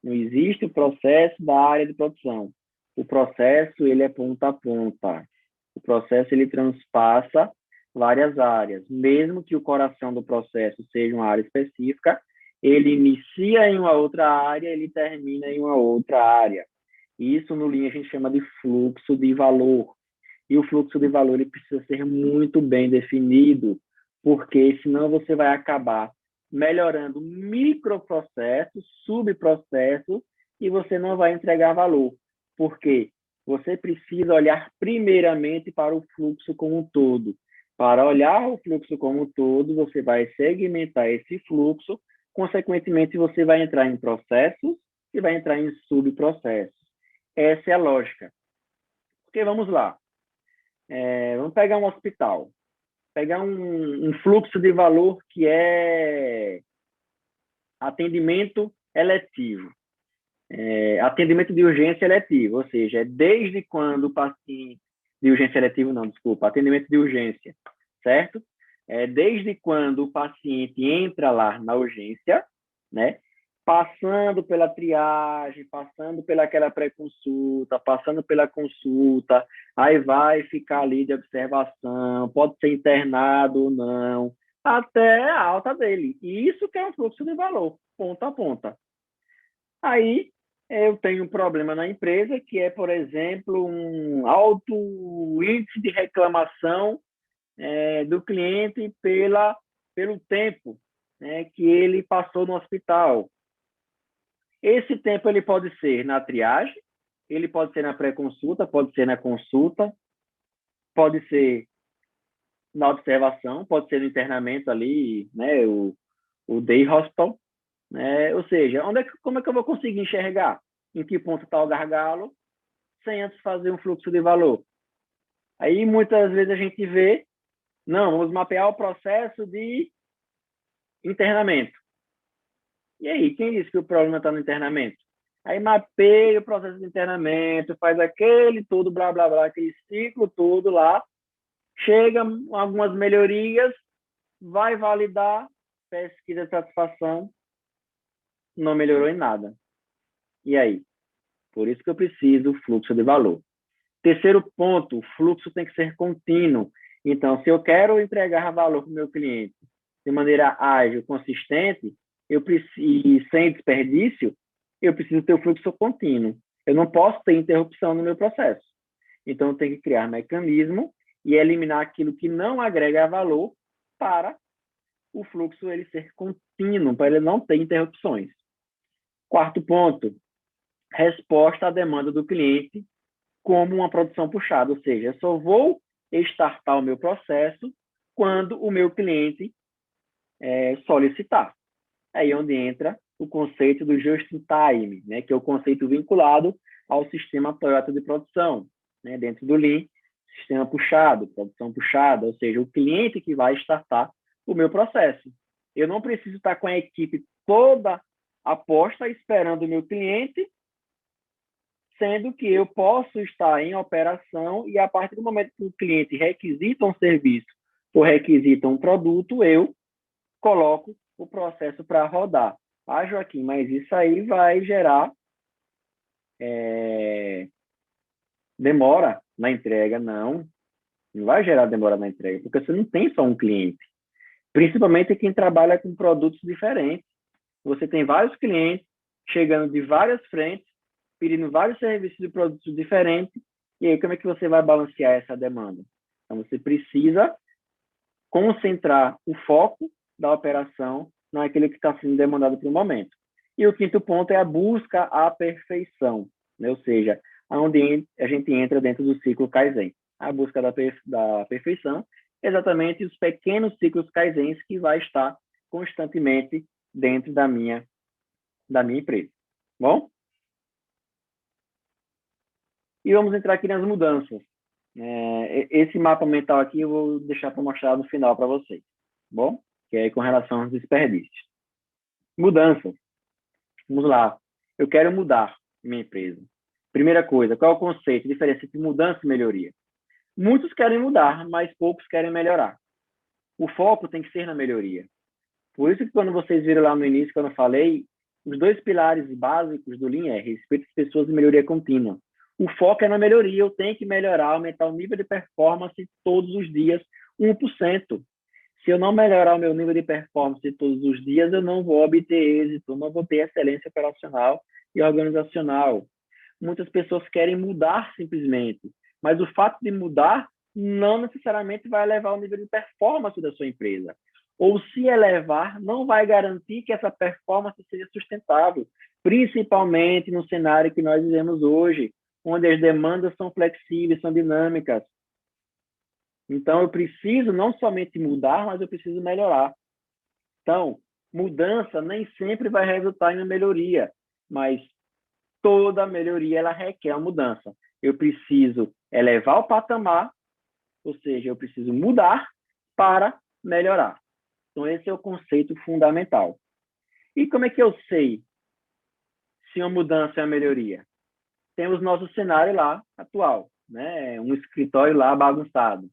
não existe um processo da área de produção. O processo, ele é ponta a ponta. O processo, ele transpassa várias áreas. Mesmo que o coração do processo seja uma área específica, ele inicia em uma outra área, ele termina em uma outra área. Isso no Lean a gente chama de fluxo de valor. E o fluxo de valor ele precisa ser muito bem definido, porque senão você vai acabar melhorando microprocessos, subprocessos, e você não vai entregar valor. Por quê? Você precisa olhar primeiramente para o fluxo como um todo. Para olhar o fluxo como um todo, você vai segmentar esse fluxo, consequentemente, você vai entrar em processos e vai entrar em subprocessos. Essa é a lógica. Porque vamos lá. Vamos pegar um hospital. Pegar um fluxo de valor que é atendimento eletivo. Atendimento de urgência eletivo, ou seja, desde quando o paciente... De urgência eletivo, não, desculpa. Atendimento de urgência, certo? Desde quando o paciente entra lá na urgência, né? Passando pela triagem, passando pelaquela pré-consulta, passando pela consulta, aí vai ficar ali de observação, pode ser internado ou não, até a alta dele. E isso que é um fluxo de valor, ponta a ponta. Aí eu tenho um problema na empresa que é, por exemplo, um alto índice de reclamação do cliente pelo tempo, né, que ele passou no hospital. Esse tempo ele pode ser na triagem, ele pode ser na pré-consulta, pode ser na consulta, pode ser na observação, pode ser no internamento ali, né, o day hospital, né? Ou seja, como é que eu vou conseguir enxergar em que ponto está o gargalo sem antes fazer um fluxo de valor? Aí muitas vezes a gente vê, não, vamos mapear o processo de internamento. E aí, quem disse que o problema está no internamento? Aí mapeia o processo de internamento, faz aquele tudo, blá, blá, blá, aquele ciclo todo lá, chega algumas melhorias, vai validar, pesquisa de satisfação, não melhorou em nada. E aí? Por isso que eu preciso do fluxo de valor. Terceiro ponto, o fluxo tem que ser contínuo. Então, se eu quero entregar valor para o meu cliente de maneira ágil, consistente, e sem desperdício, eu preciso ter o fluxo contínuo. Eu não posso ter interrupção no meu processo. Então, eu tenho que criar mecanismo e eliminar aquilo que não agrega valor para o fluxo ele ser contínuo, para ele não ter interrupções. Quarto ponto, resposta à demanda do cliente como uma produção puxada, ou seja, eu só vou startar o meu processo quando o meu cliente solicitar. Aí é onde entra o conceito do just-in-time, né, que é o conceito vinculado ao sistema Toyota de produção, né, dentro do Lean, sistema puxado, produção puxada, ou seja, o cliente que vai startar o meu processo. Eu não preciso estar com a equipe toda aposta esperando o meu cliente, sendo que eu posso estar em operação e a partir do momento que o cliente requisita um serviço ou requisita um produto, eu coloco o processo para rodar. Ah, Joaquim, mas isso aí vai gerar demora na entrega. Não vai gerar demora na entrega, porque você não tem só um cliente. Principalmente quem trabalha com produtos diferentes. Você tem vários clientes chegando de várias frentes, pedindo vários serviços e produtos diferentes, e aí como é que você vai balancear essa demanda? Então, você precisa concentrar o foco da operação naquilo que está sendo demandado para o momento. E o quinto ponto é a busca à perfeição, né? Ou seja, onde a gente entra dentro do ciclo Kaizen. A busca da perfeição, exatamente os pequenos ciclos Kaizens que vai estar constantemente dentro da minha empresa. Bom? E vamos entrar aqui nas mudanças. Esse mapa mental aqui eu vou deixar para mostrar no final para vocês. Bom? Que é com relação aos desperdícios. Mudanças. Vamos lá. Eu quero mudar minha empresa. Primeira coisa, qual é o conceito? A diferença entre mudança e melhoria. Muitos querem mudar, mas poucos querem melhorar. O foco tem que ser na melhoria. Por isso que quando vocês viram lá no início, quando eu falei, os dois pilares básicos do Lean é respeito às pessoas e melhoria contínua. O foco é na melhoria, eu tenho que melhorar, aumentar o nível de performance todos os dias, 1%. Se eu não melhorar o meu nível de performance todos os dias, eu não vou obter êxito, não vou ter excelência operacional e organizacional. Muitas pessoas querem mudar simplesmente, mas o fato de mudar não necessariamente vai elevar o nível de performance da sua empresa. Ou se elevar, não vai garantir que essa performance seja sustentável, principalmente no cenário que nós vivemos hoje, onde as demandas são flexíveis, são dinâmicas. Então, eu preciso não somente mudar, mas eu preciso melhorar. Então, mudança nem sempre vai resultar em uma melhoria, mas toda melhoria ela requer uma mudança. Eu preciso elevar o patamar, ou seja, eu preciso mudar para melhorar. Então, esse é o conceito fundamental. E como é que eu sei se uma mudança é uma melhoria? Temos nosso cenário lá atual, né? Um escritório lá bagunçado.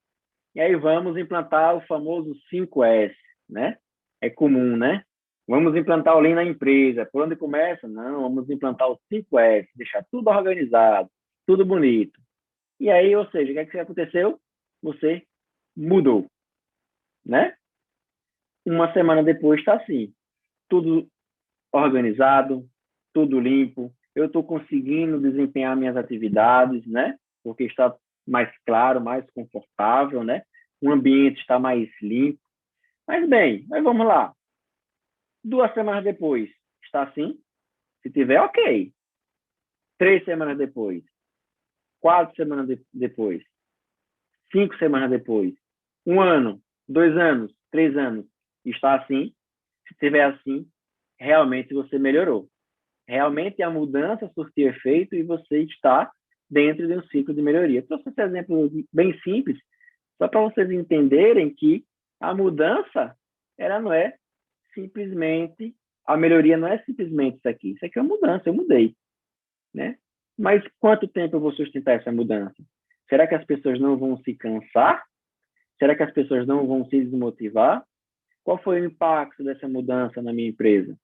E aí vamos implantar o famoso 5S, né? É comum, né? Vamos implantar o Lean na empresa. Por onde começa? Não, vamos implantar o 5S, deixar tudo organizado, tudo bonito. E aí, ou seja, o que aconteceu? Você mudou, né? Uma semana depois está assim, tudo organizado, tudo limpo, eu estou conseguindo desempenhar minhas atividades, né? Porque está mais claro, mais confortável, né? O ambiente está mais limpo. Mas bem, mas vamos lá. 2 semanas depois, está assim? Se tiver, ok. 3 semanas depois, 4 semanas depois, 5 semanas depois, 1 ano, 2 anos, 3 anos, está assim? Se tiver assim, realmente você melhorou. Realmente a mudança surtiu efeito e você está dentro de um ciclo de melhoria. Trouxe esse exemplo bem simples, só para vocês entenderem que a mudança, ela não é simplesmente, a melhoria não é simplesmente isso aqui é uma mudança, eu mudei, né? Mas quanto tempo eu vou sustentar essa mudança? Será que as pessoas não vão se cansar? Será que as pessoas não vão se desmotivar? Qual foi o impacto dessa mudança na minha empresa?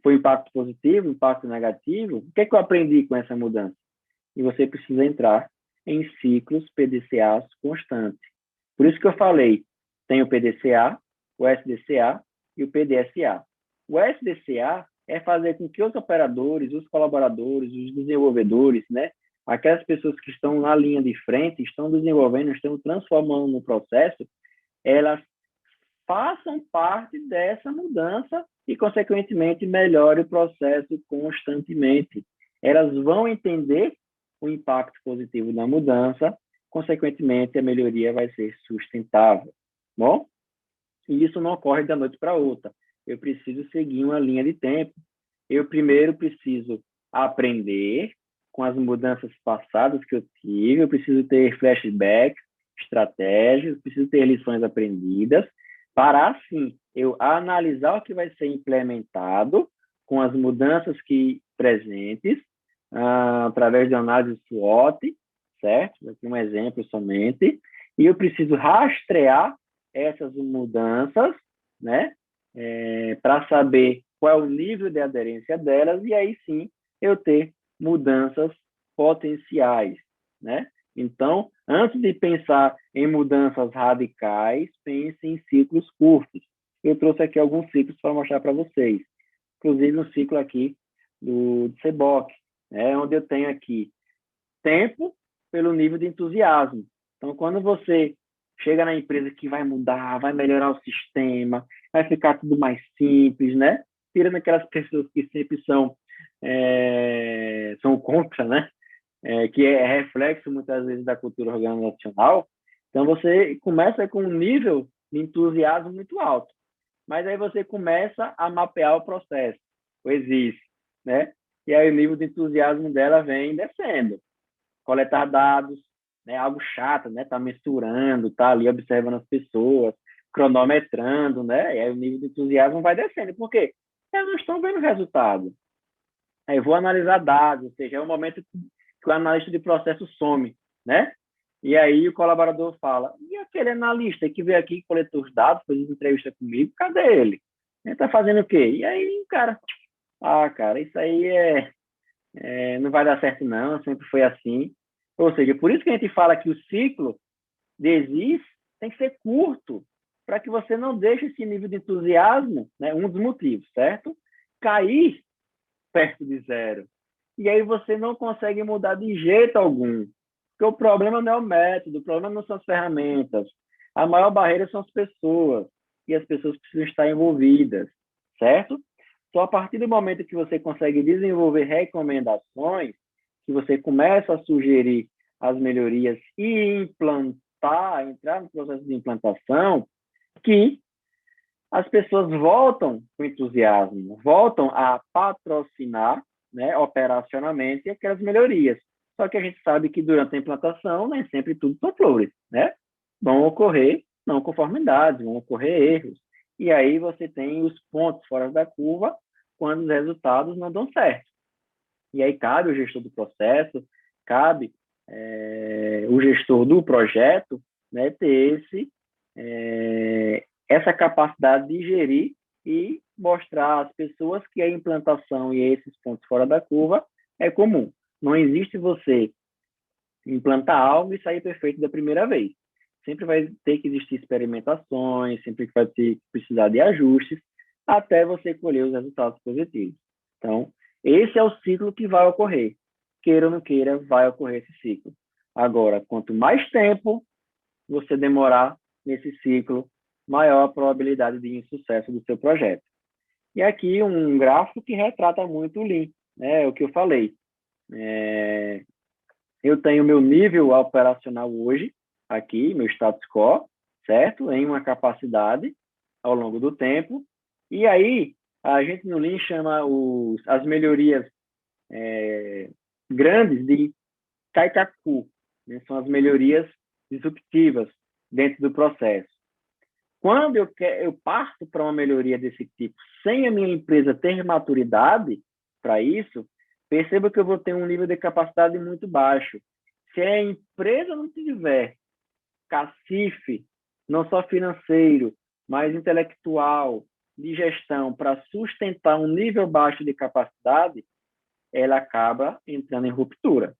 Foi impacto positivo, impacto negativo? O que é que eu aprendi com essa mudança? E você precisa entrar em ciclos PDCAs constantes. Por isso que eu falei, tem o PDCA, o SDCA e o PDSA. O SDCA é fazer com que os operadores, os colaboradores, os desenvolvedores, né, aquelas pessoas que estão na linha de frente, estão desenvolvendo, estão transformando no processo, elas façam parte dessa mudança e, consequentemente, melhore o processo constantemente. Elas vão entender o impacto positivo da mudança, consequentemente, a melhoria vai ser sustentável. Bom? E isso não ocorre da noite para outra. Eu preciso seguir uma linha de tempo. Eu primeiro preciso aprender com as mudanças passadas que eu tive, eu preciso ter flashbacks, estratégias, preciso ter lições aprendidas, para, assim, eu analisar o que vai ser implementado com as mudanças que presentes, através de análise SWOT, certo? Aqui um exemplo somente. E eu preciso rastrear essas mudanças, né? Para saber qual é o nível de aderência delas, e aí sim eu ter mudanças potenciais, né? Então, antes de pensar em mudanças radicais, pense em ciclos curtos. Eu trouxe aqui alguns ciclos para mostrar para vocês. Inclusive um ciclo aqui do CBOC, né, onde eu tenho aqui tempo pelo nível de entusiasmo. Então, quando você chega na empresa que vai mudar, vai melhorar o sistema, vai ficar tudo mais simples, né? Tirando aquelas pessoas que sempre são contra, né? Que é reflexo muitas vezes da cultura organizacional. Então, você começa com um nível de entusiasmo muito alto, mas aí você começa a mapear o processo, o existe, né? E aí o nível de entusiasmo dela vem descendo. Coletar dados, né? Algo chato, né? Tá mensurando, tá ali observando as pessoas, cronometrando, né? E aí o nível de entusiasmo vai descendo. Por quê? Elas não estão vendo resultado. Aí eu vou analisar dados, ou seja, é o momento que o analista de processo some, né? E aí o colaborador fala, e aquele analista que veio aqui e coletou os dados, fez entrevista comigo, cadê ele? Ele está fazendo o quê? E aí, cara, cara, isso aí não vai dar certo não, sempre foi assim. Ou seja, por isso que a gente fala que o ciclo de existe tem que ser curto, para que você não deixe esse nível de entusiasmo, né, um dos motivos, certo? Cair perto de zero. E aí você não consegue mudar de jeito algum. Porque o problema não é o método, o problema não são as ferramentas. A maior barreira são as pessoas. E as pessoas precisam estar envolvidas, certo? Só a partir do momento que você consegue desenvolver recomendações, que você começa a sugerir as melhorias e implantar, entrar no processo de implantação, que as pessoas voltam com entusiasmo, voltam a patrocinar, né, operacionalmente aquelas melhorias. Só que a gente sabe que durante a implantação nem sempre tudo são flores, né? Vão ocorrer não conformidades, vão ocorrer erros. E aí você tem os pontos fora da curva quando os resultados não dão certo. E aí cabe o gestor do processo, cabe o gestor do projeto, né, ter essa capacidade de gerir e mostrar às pessoas que a implantação e esses pontos fora da curva é comum. Não existe você implantar algo e sair perfeito da primeira vez. Sempre vai ter que existir experimentações, sempre vai ter que precisar de ajustes, até você colher os resultados positivos. Então, esse é o ciclo que vai ocorrer. Queira ou não queira, vai ocorrer esse ciclo. Agora, quanto mais tempo você demorar nesse ciclo, maior a probabilidade de insucesso do seu projeto. E aqui um gráfico que retrata muito o Lean, né? O que eu falei. Eu tenho meu nível operacional hoje, aqui, meu status quo, certo? Em uma capacidade ao longo do tempo. E aí, a gente no Lean chama as melhorias grandes de Kaikaku, né? São as melhorias disruptivas dentro do processo. Quando eu parto para uma melhoria desse tipo, sem a minha empresa ter maturidade para isso, perceba que eu vou ter um nível de capacidade muito baixo. Se a empresa não tiver cacife, não só financeiro, mas intelectual, de gestão, para sustentar um nível baixo de capacidade, ela acaba entrando em ruptura.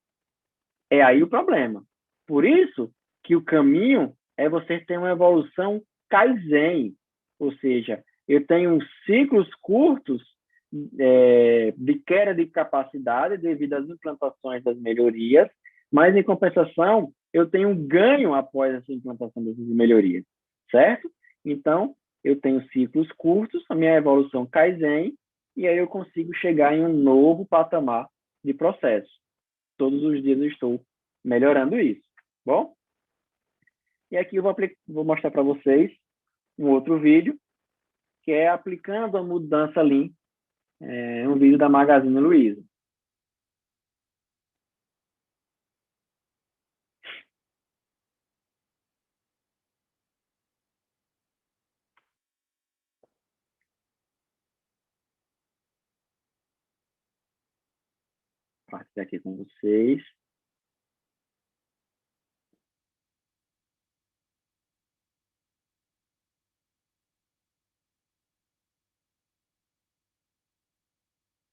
É aí o problema. Por isso que o caminho é você ter uma evolução Kaizen, ou seja, eu tenho ciclos curtos de queda de capacidade devido às implantações das melhorias, mas, em compensação, eu tenho um ganho após essa implantação dessas melhorias, certo? Então, eu tenho ciclos curtos, a minha evolução Kaizen, e aí eu consigo chegar em um novo patamar de processo. Todos os dias eu estou melhorando isso, bom? E aqui eu vou mostrar para vocês um outro vídeo, que é aplicando a mudança Lean, um vídeo da Magazine Luiza. Vou compartilhar aqui com vocês.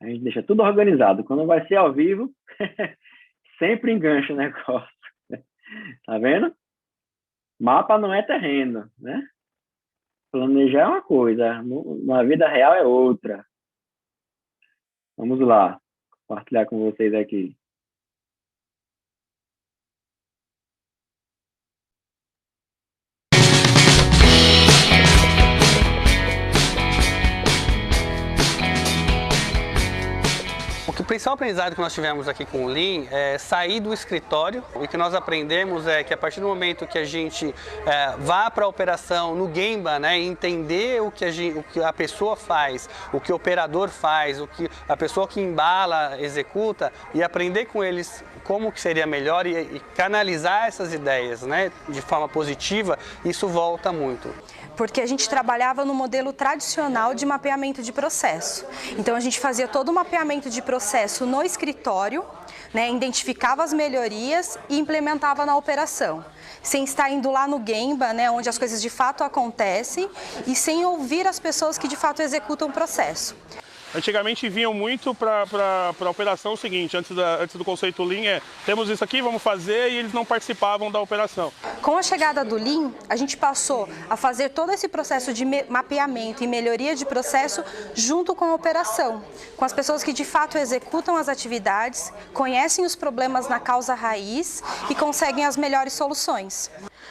A gente deixa tudo organizado. Quando vai ser ao vivo, sempre engancha o negócio. Tá vendo? Mapa não é terreno, né? Planejar é uma coisa, na vida real é outra. Vamos lá, compartilhar com vocês aqui. O principal aprendizado que nós tivemos aqui com o Lean é sair do escritório. O que nós aprendemos é que a partir do momento que a gente vá para a operação no Gemba, né, entender o que a pessoa faz, o que o operador faz, o que a pessoa que embala executa, e aprender com eles como que seria melhor e canalizar essas ideias, né, de forma positiva, isso volta muito. Porque a gente trabalhava no modelo tradicional de mapeamento de processo. Então a gente fazia todo o mapeamento de processo no escritório, né, identificava as melhorias e implementava na operação. Sem estar indo lá no Gemba, né, onde as coisas de fato acontecem, e sem ouvir as pessoas que de fato executam o processo. Antigamente vinham muito para a operação o seguinte, antes do conceito Lean, temos isso aqui, vamos fazer, e eles não participavam da operação. Com a chegada do Lean, a gente passou a fazer todo esse processo de mapeamento e melhoria de processo junto com a operação, com as pessoas que de fato executam as atividades, conhecem os problemas na causa raiz e conseguem as melhores soluções.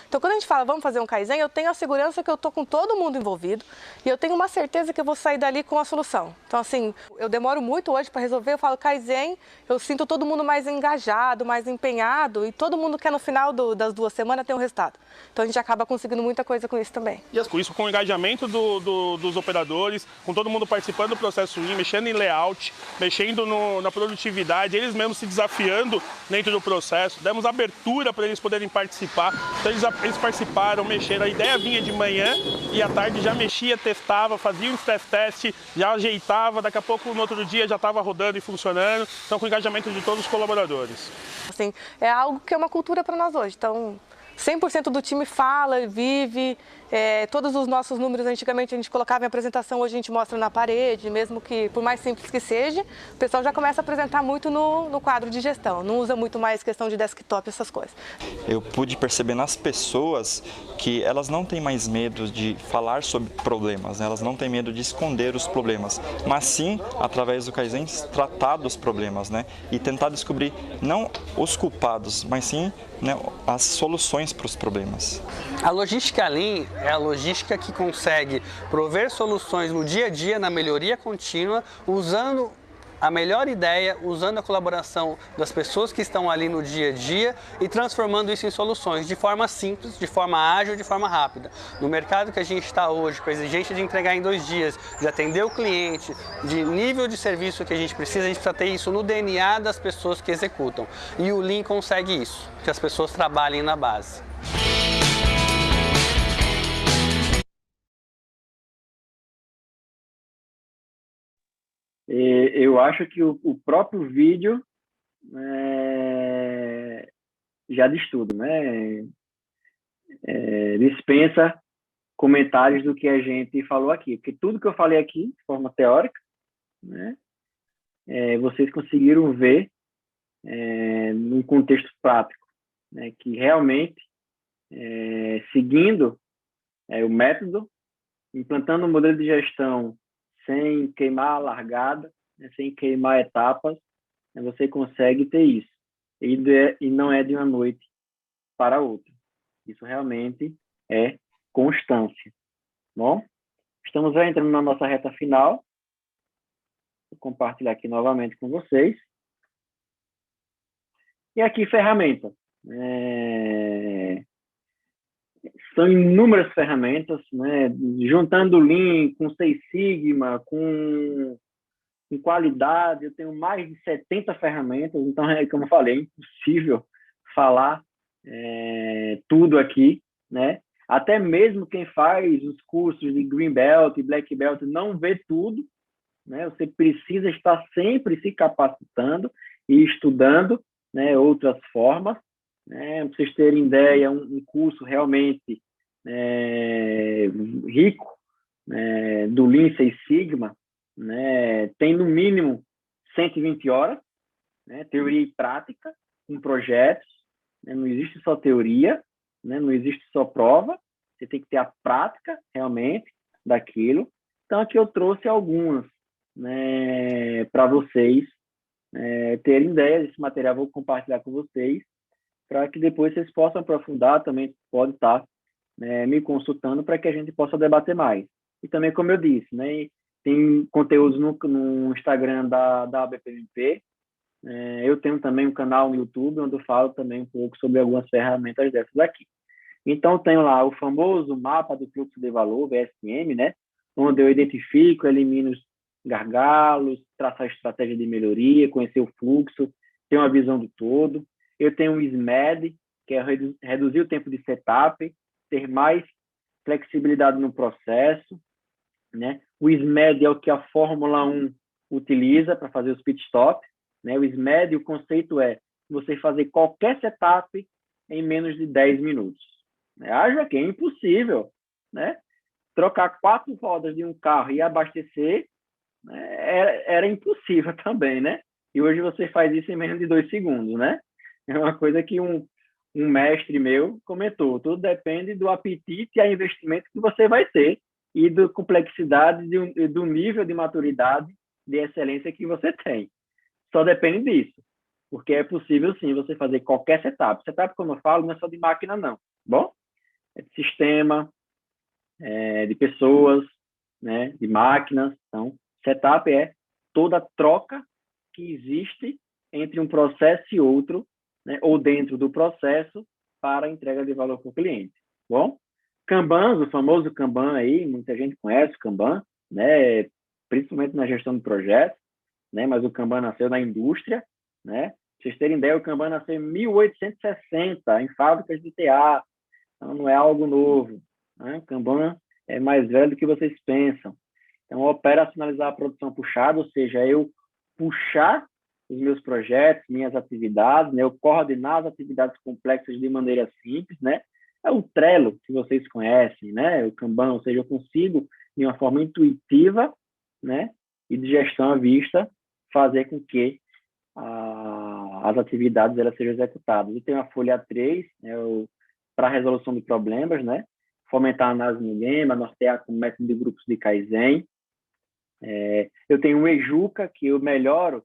Então, quando a gente fala, vamos fazer um Kaizen, eu tenho a segurança que eu estou com todo mundo envolvido e eu tenho uma certeza que eu vou sair dali com a solução. Então, assim, eu demoro muito hoje para resolver, eu falo Kaizen, eu sinto todo mundo mais engajado, mais empenhado e todo mundo quer no final das 2 semanas ter um resultado. Então, a gente acaba conseguindo muita coisa com isso também. E isso com o engajamento dos operadores, com todo mundo participando do processo Lean, mexendo em layout, mexendo na produtividade, eles mesmos se desafiando dentro do processo, demos abertura para eles poderem participar. Então, eles participaram, mexeram, a ideia vinha de manhã e à tarde já mexia, testava, fazia um stress test, já ajeitava, daqui a pouco no outro dia já estava rodando e funcionando, então com o engajamento de todos os colaboradores. Assim, é algo que é uma cultura para nós hoje, então 100% do time fala, vive, todos os nossos números antigamente a gente colocava em apresentação, hoje a gente mostra na parede, mesmo que por mais simples que seja, o pessoal já começa a apresentar muito no quadro de gestão, não usa muito mais questão de desktop, essas coisas. Eu pude perceber nas pessoas que elas não têm mais medo de falar sobre problemas, né? Elas não têm medo de esconder os problemas, mas sim, através do Kaizen, tratar dos problemas, né? E tentar descobrir não os culpados, mas sim, né, as soluções para os problemas. A logística Lean é a logística que consegue prover soluções no dia a dia, na melhoria contínua, usando a melhor ideia, usando a colaboração das pessoas que estão ali no dia a dia e transformando isso em soluções de forma simples, de forma ágil, de forma rápida. No mercado que a gente está hoje, com a exigência de entregar em 2 dias, de atender o cliente, de nível de serviço que a gente precisa ter isso no DNA das pessoas que executam. E o Lean consegue isso, que as pessoas trabalhem na base. Eu acho que o próprio vídeo já diz tudo, né? Dispensa comentários do que a gente falou aqui, porque tudo que eu falei aqui, de forma teórica, né, vocês conseguiram ver num contexto prático, né, que realmente, seguindo o método, implantando um modelo de gestão sem queimar a largada, né, sem queimar etapas, né, você consegue ter isso. E não é de uma noite para outra. Isso realmente é constância. Bom, estamos entrando na nossa reta final. Vou compartilhar aqui novamente com vocês. E aqui, ferramentas. São inúmeras ferramentas, né? Juntando Lean com Six Sigma, com qualidade, eu tenho mais de 70 ferramentas, então, como eu falei, é impossível falar tudo aqui, né? Até mesmo quem faz os cursos de Green Belt e Black Belt não vê tudo, né? Você precisa estar sempre se capacitando e estudando, né, outras formas. Para vocês terem ideia, um curso realmente rico, do Lean Six Sigma, né, tem no mínimo 120 horas, né? Teoria e prática, com projetos, né? Não existe só teoria, né? Não existe só prova, você tem que ter a prática, realmente, daquilo. Então, aqui eu trouxe algumas, né, para vocês terem ideia desse material. Vou compartilhar com vocês, para que depois vocês possam aprofundar. Também pode estar me consultando para que a gente possa debater mais. E também, como eu disse, né, tem conteúdos no Instagram da ABPMP. Eu tenho também um canal no YouTube, onde eu falo também um pouco sobre algumas ferramentas dessas aqui. Então, tenho lá o famoso mapa do fluxo de valor, VSM, né, onde eu identifico, elimino os gargalos, traçar estratégia de melhoria, conhecer o fluxo, ter uma visão do todo. Eu tenho o SMED, que é reduzir o tempo de setup, ter mais flexibilidade no processo, né? O SMED é o que a Fórmula 1 utiliza para fazer os pit stops, né? O SMED, o conceito é você fazer qualquer setup em menos de 10 minutos. Acho que é impossível, né? Trocar 4 rodas de um carro e abastecer, né, era impossível também, né? E hoje você faz isso em menos de 2 segundos, né? É uma coisa que um mestre meu comentou. Tudo depende do apetite e investimento que você vai ter e da complexidade e do nível de maturidade, de excelência que você tem. Só depende disso. Porque é possível, sim, você fazer qualquer setup. Setup, como eu falo, não é só de máquina, não. Bom? É de sistema, de pessoas, né, de máquinas. Então, setup é toda a troca que existe entre um processo e outro, né, ou dentro do processo, para a entrega de valor para o cliente. Bom? Kanban, o famoso Kanban aí, muita gente conhece o Kanban, né, principalmente na gestão de projetos, né, mas o Kanban nasceu na indústria, né? Pra vocês terem ideia, o Kanban nasceu em 1860, em fábricas de TA, então não é algo novo, né? O Kanban é mais velho do que vocês pensam. Então, operacionalizar a produção puxada, ou seja, eu puxar os meus projetos, minhas atividades, né? Eu coordenar as atividades complexas de maneira simples, né? É o Trello, que vocês conhecem, né? O Kanban, ou seja, eu consigo, de uma forma intuitiva, né, e de gestão à vista, fazer com que as atividades elas sejam executadas. E tem a folha 3, né, para a resolução de problemas, né? Fomentar a análise no Gemba, nortear com o método de grupos de Kaizen. Eu tenho o EJUCA, que eu melhoro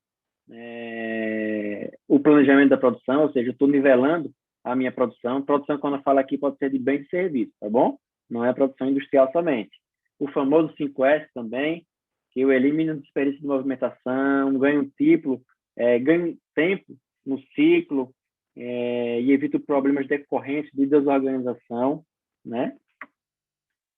o planejamento da produção, ou seja, eu estou nivelando a minha produção. Produção, quando eu falo aqui, pode ser de bem e serviço, tá bom? Não é produção industrial somente. O famoso 5S também, que eu elimino a desperdício de movimentação, ganho tempo no ciclo, e evito problemas decorrentes de desorganização, né?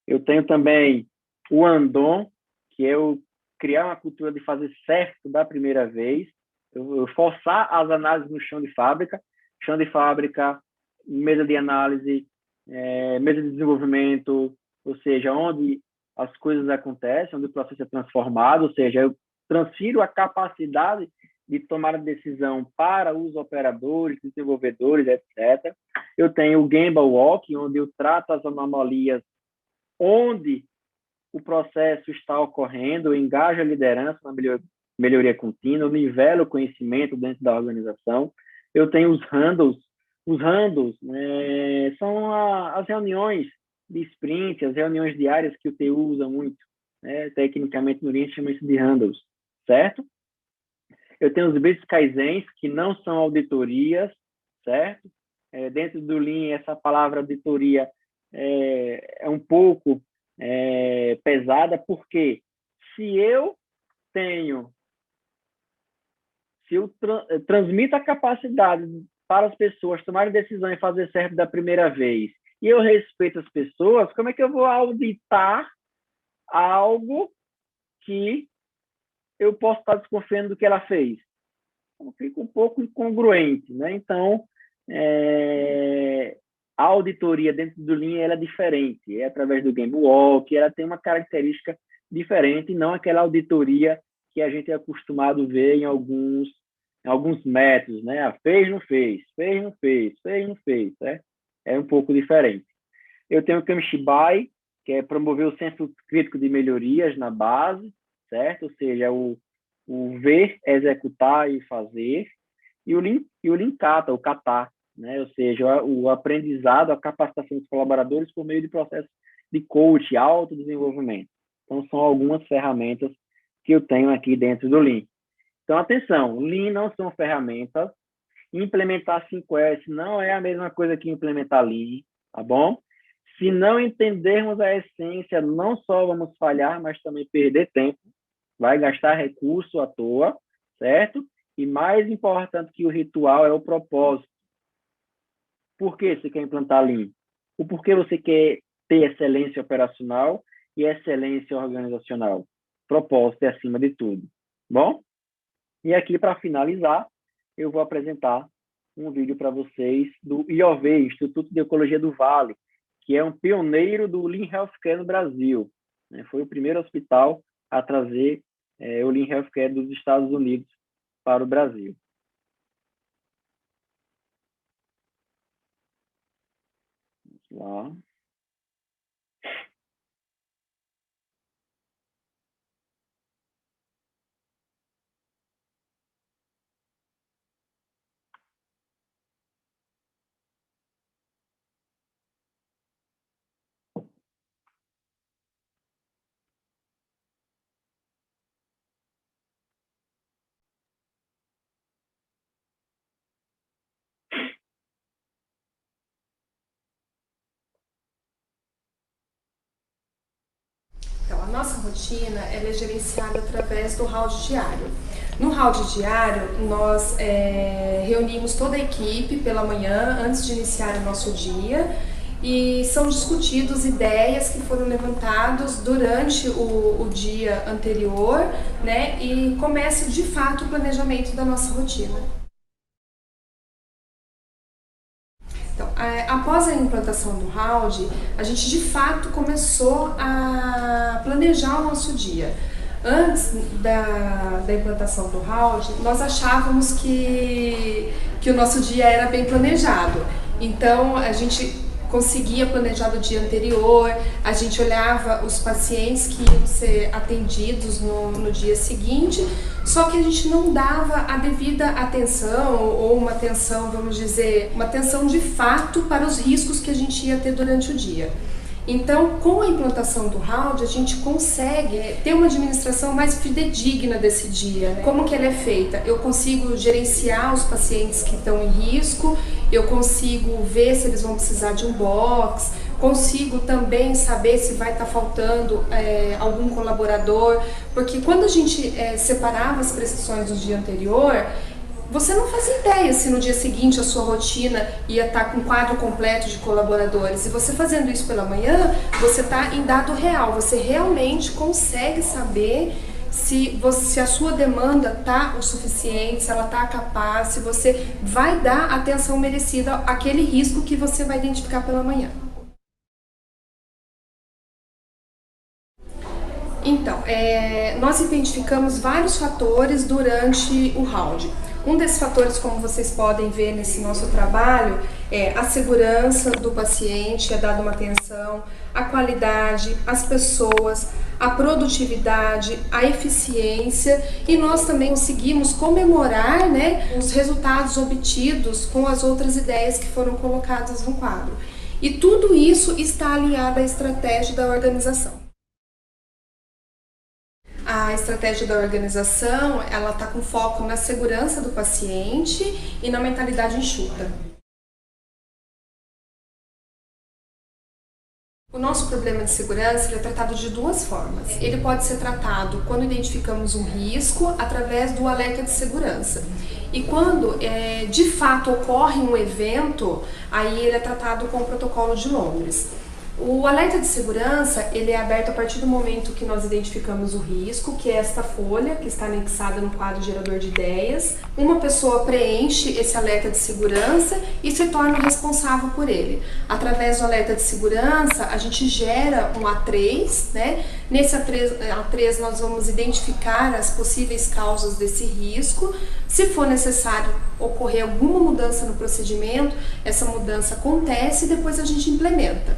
Eu tenho também o Andon, que é eu criar uma cultura de fazer certo da primeira vez, eu forçar as análises no chão de fábrica, mesa de análise, mesa de desenvolvimento, ou seja, onde as coisas acontecem, onde o processo é transformado, ou seja, eu transfiro a capacidade de tomar a decisão para os operadores, desenvolvedores, etc. Eu tenho o Gemba Walk, onde eu trato as anomalias onde o processo está ocorrendo, eu engajo a liderança na melhoria contínua, eu nivelo o conhecimento dentro da organização. Eu tenho os handles. Os handles são as reuniões de sprint, as reuniões diárias que o TU usa muito, né? Tecnicamente no Lean chama isso de handles, certo? Eu tenho os Blitz Kaizens, que não são auditorias, certo? Dentro do Lean, essa palavra auditoria é um pouco pesada, porque se eu transmito a capacidade para as pessoas tomarem decisão e fazer certo da primeira vez, e eu respeito as pessoas, como é que eu vou auditar algo que eu posso estar desconfiando do que ela fez? Então, fica um pouco incongruente, né? Então, a auditoria dentro do Lean ela é diferente, é através do Gemba Walk, ela tem uma característica diferente, não aquela auditoria que a gente é acostumado a ver em alguns métodos, né? Fez, não fez, fez, não fez, fez, não fez, né? É um pouco diferente. Eu tenho o Kamishibai, que é promover o senso crítico de melhorias na base, certo? Ou seja, o o ver, executar e fazer, e o Lean Kata, o Kata, né? Ou seja, o aprendizado, a capacitação dos colaboradores por meio de processos de coach, autodesenvolvimento. Então, são algumas ferramentas que eu tenho aqui dentro do Lean. Então, atenção, Lean não são ferramentas. Implementar 5S não é a mesma coisa que implementar Lean, tá bom? Se não entendermos a essência, não só vamos falhar, mas também perder tempo. Vai gastar recurso à toa, certo? E mais importante que o ritual é o propósito. Por que você quer implantar Lean? O porquê você quer ter excelência operacional e excelência organizacional? Propósito é acima de tudo. Bom? E aqui, para finalizar, eu vou apresentar um vídeo para vocês do IOV, Instituto de Ecologia do Vale, que é um pioneiro do Lean Healthcare no Brasil. Foi o primeiro hospital a trazer o Lean Healthcare dos Estados Unidos para o Brasil. Vamos lá. Então, a nossa rotina ela é gerenciada através do round diário. No round diário, nós reunimos toda a equipe pela manhã, antes de iniciar o nosso dia, e são discutidos ideias que foram levantadas durante o dia anterior, né, e começa de fato o planejamento da nossa rotina. Então, após a implantação do round, a gente de fato começou a planejar o nosso dia. Antes da implantação do round, nós achávamos que o nosso dia era bem planejado. Então, a gente conseguia planejar o dia anterior, a gente olhava os pacientes que iam ser atendidos no dia seguinte, só que a gente não dava a devida atenção, ou uma atenção, vamos dizer, uma atenção de fato para os riscos que a gente ia ter durante o dia. Então, com a implantação do round, a gente consegue ter uma administração mais fidedigna desse dia. Como que ela é feita? Eu consigo gerenciar os pacientes que estão em risco, eu consigo ver se eles vão precisar de um box, consigo também saber se vai estar faltando algum colaborador, porque quando a gente separava as prescrições do dia anterior, você não fazia ideia se no dia seguinte a sua rotina ia estar com um quadro completo de colaboradores. E você fazendo isso pela manhã, você está em dado real, você realmente consegue saber se a sua demanda está o suficiente, se ela está capaz, se você vai dar atenção merecida àquele risco que você vai identificar pela manhã. Então, nós identificamos vários fatores durante o round. Um desses fatores, como vocês podem ver nesse nosso trabalho, é a segurança do paciente, é dada uma atenção, a qualidade, as pessoas, a produtividade, a eficiência, e nós também conseguimos comemorar, né, os resultados obtidos com as outras ideias que foram colocadas no quadro. E tudo isso está alinhado à estratégia da organização. A estratégia da organização, ela está com foco na segurança do paciente e na mentalidade enxuta. O nosso problema de segurança ele é tratado de duas formas. Ele pode ser tratado quando identificamos um risco através do alerta de segurança. E quando de fato ocorre um evento, aí ele é tratado com o protocolo de Londres. O alerta de segurança, ele é aberto a partir do momento que nós identificamos o risco, que é esta folha que está anexada no quadro gerador de ideias. Uma pessoa preenche esse alerta de segurança e se torna responsável por ele. Através do alerta de segurança, a gente gera um A3, né? Nesse A3 nós vamos identificar as possíveis causas desse risco. Se for necessário ocorrer alguma mudança no procedimento, essa mudança acontece e depois a gente implementa.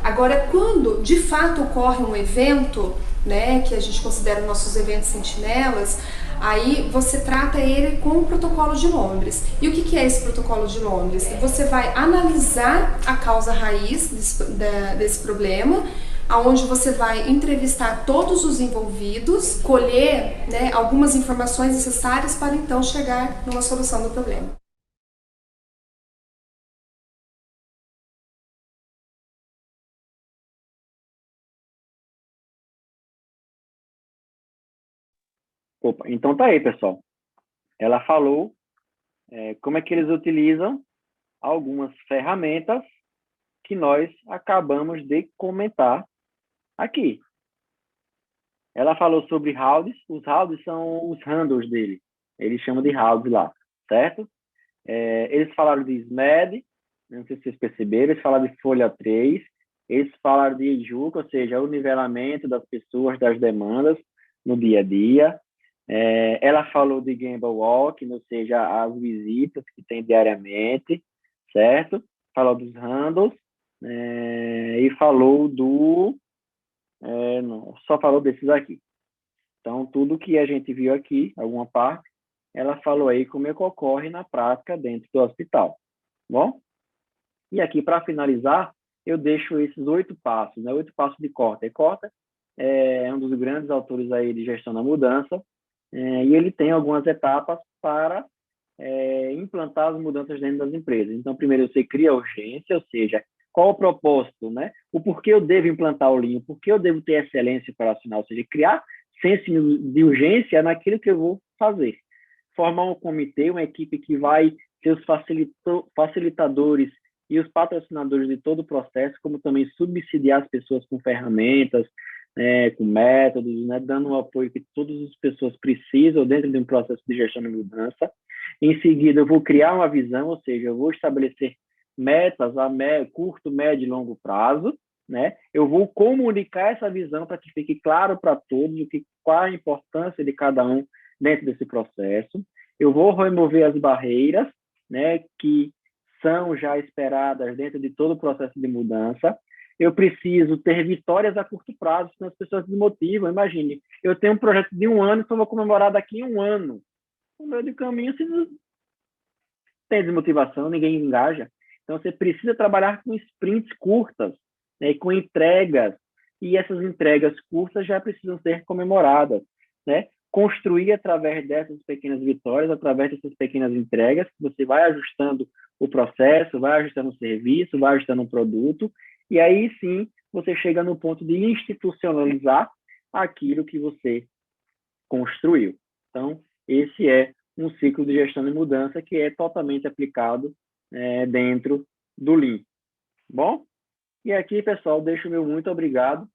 Agora, quando de fato ocorre um evento, né, que a gente considera nossos eventos sentinelas, Aí você trata ele com o protocolo de Londres. E o que é esse protocolo de Londres? Você vai analisar a causa raiz desse problema, onde você vai entrevistar todos os envolvidos, colher, né, algumas informações necessárias para então chegar numa solução do problema. Opa, então tá aí, pessoal. Ela falou como é que eles utilizam algumas ferramentas que nós acabamos de comentar aqui. Ela falou sobre rounds. Os rounds são os handles dele. Eles chamam de rounds lá, certo? Eles falaram de SMED, não sei se vocês perceberam, eles falaram de folha 3, eles falaram de EJUC, ou seja, o nivelamento das pessoas, das demandas no dia a dia. Ela falou de Gamble Walk, ou seja, as visitas que tem diariamente, certo? Falou dos handles, e falou do... não, só falou desses aqui. Então, tudo que a gente viu aqui, alguma parte, ela falou aí como é que ocorre na prática dentro do hospital. Bom? E aqui, para finalizar, eu deixo esses 8 passos, né? 8 passos de Korta. E Korta é um dos grandes autores aí de gestão da mudança, e ele tem algumas etapas para implantar as mudanças dentro das empresas. Então, primeiro você cria a urgência, ou seja, qual o propósito, né? O porquê eu devo implantar o Lean, o porquê eu devo ter excelência operacional, ou seja, criar senso de urgência naquilo que eu vou fazer. Formar um comitê, uma equipe que vai ser os facilitadores e os patrocinadores de todo o processo, como também subsidiar as pessoas com ferramentas, com métodos, né, dando o apoio que todas as pessoas precisam dentro de um processo de gestão de mudança. Em seguida, eu vou criar uma visão, ou seja, eu vou estabelecer metas a curto, médio e longo prazo, né? Eu vou comunicar essa visão para que fique claro para todos qual a importância de cada um dentro desse processo. Eu vou remover as barreiras, né, que são já esperadas dentro de todo o processo de mudança. Eu preciso ter vitórias a curto prazo, senão as pessoas desmotivam. Imagine, eu tenho um projeto de 1 ano, então vou comemorar daqui 1 ano. No meio do caminho, se tem desmotivação, ninguém engaja. Então, você precisa trabalhar com sprints curtas, né, com entregas, e essas entregas curtas já precisam ser comemoradas, né? Construir através dessas pequenas vitórias, através dessas pequenas entregas, você vai ajustando o processo, vai ajustando o serviço, vai ajustando o produto, e aí sim você chega no ponto de institucionalizar aquilo que você construiu. Então, esse é um ciclo de gestão de mudança que é totalmente aplicado dentro do Lean. Bom? E aqui, pessoal, deixo o meu muito obrigado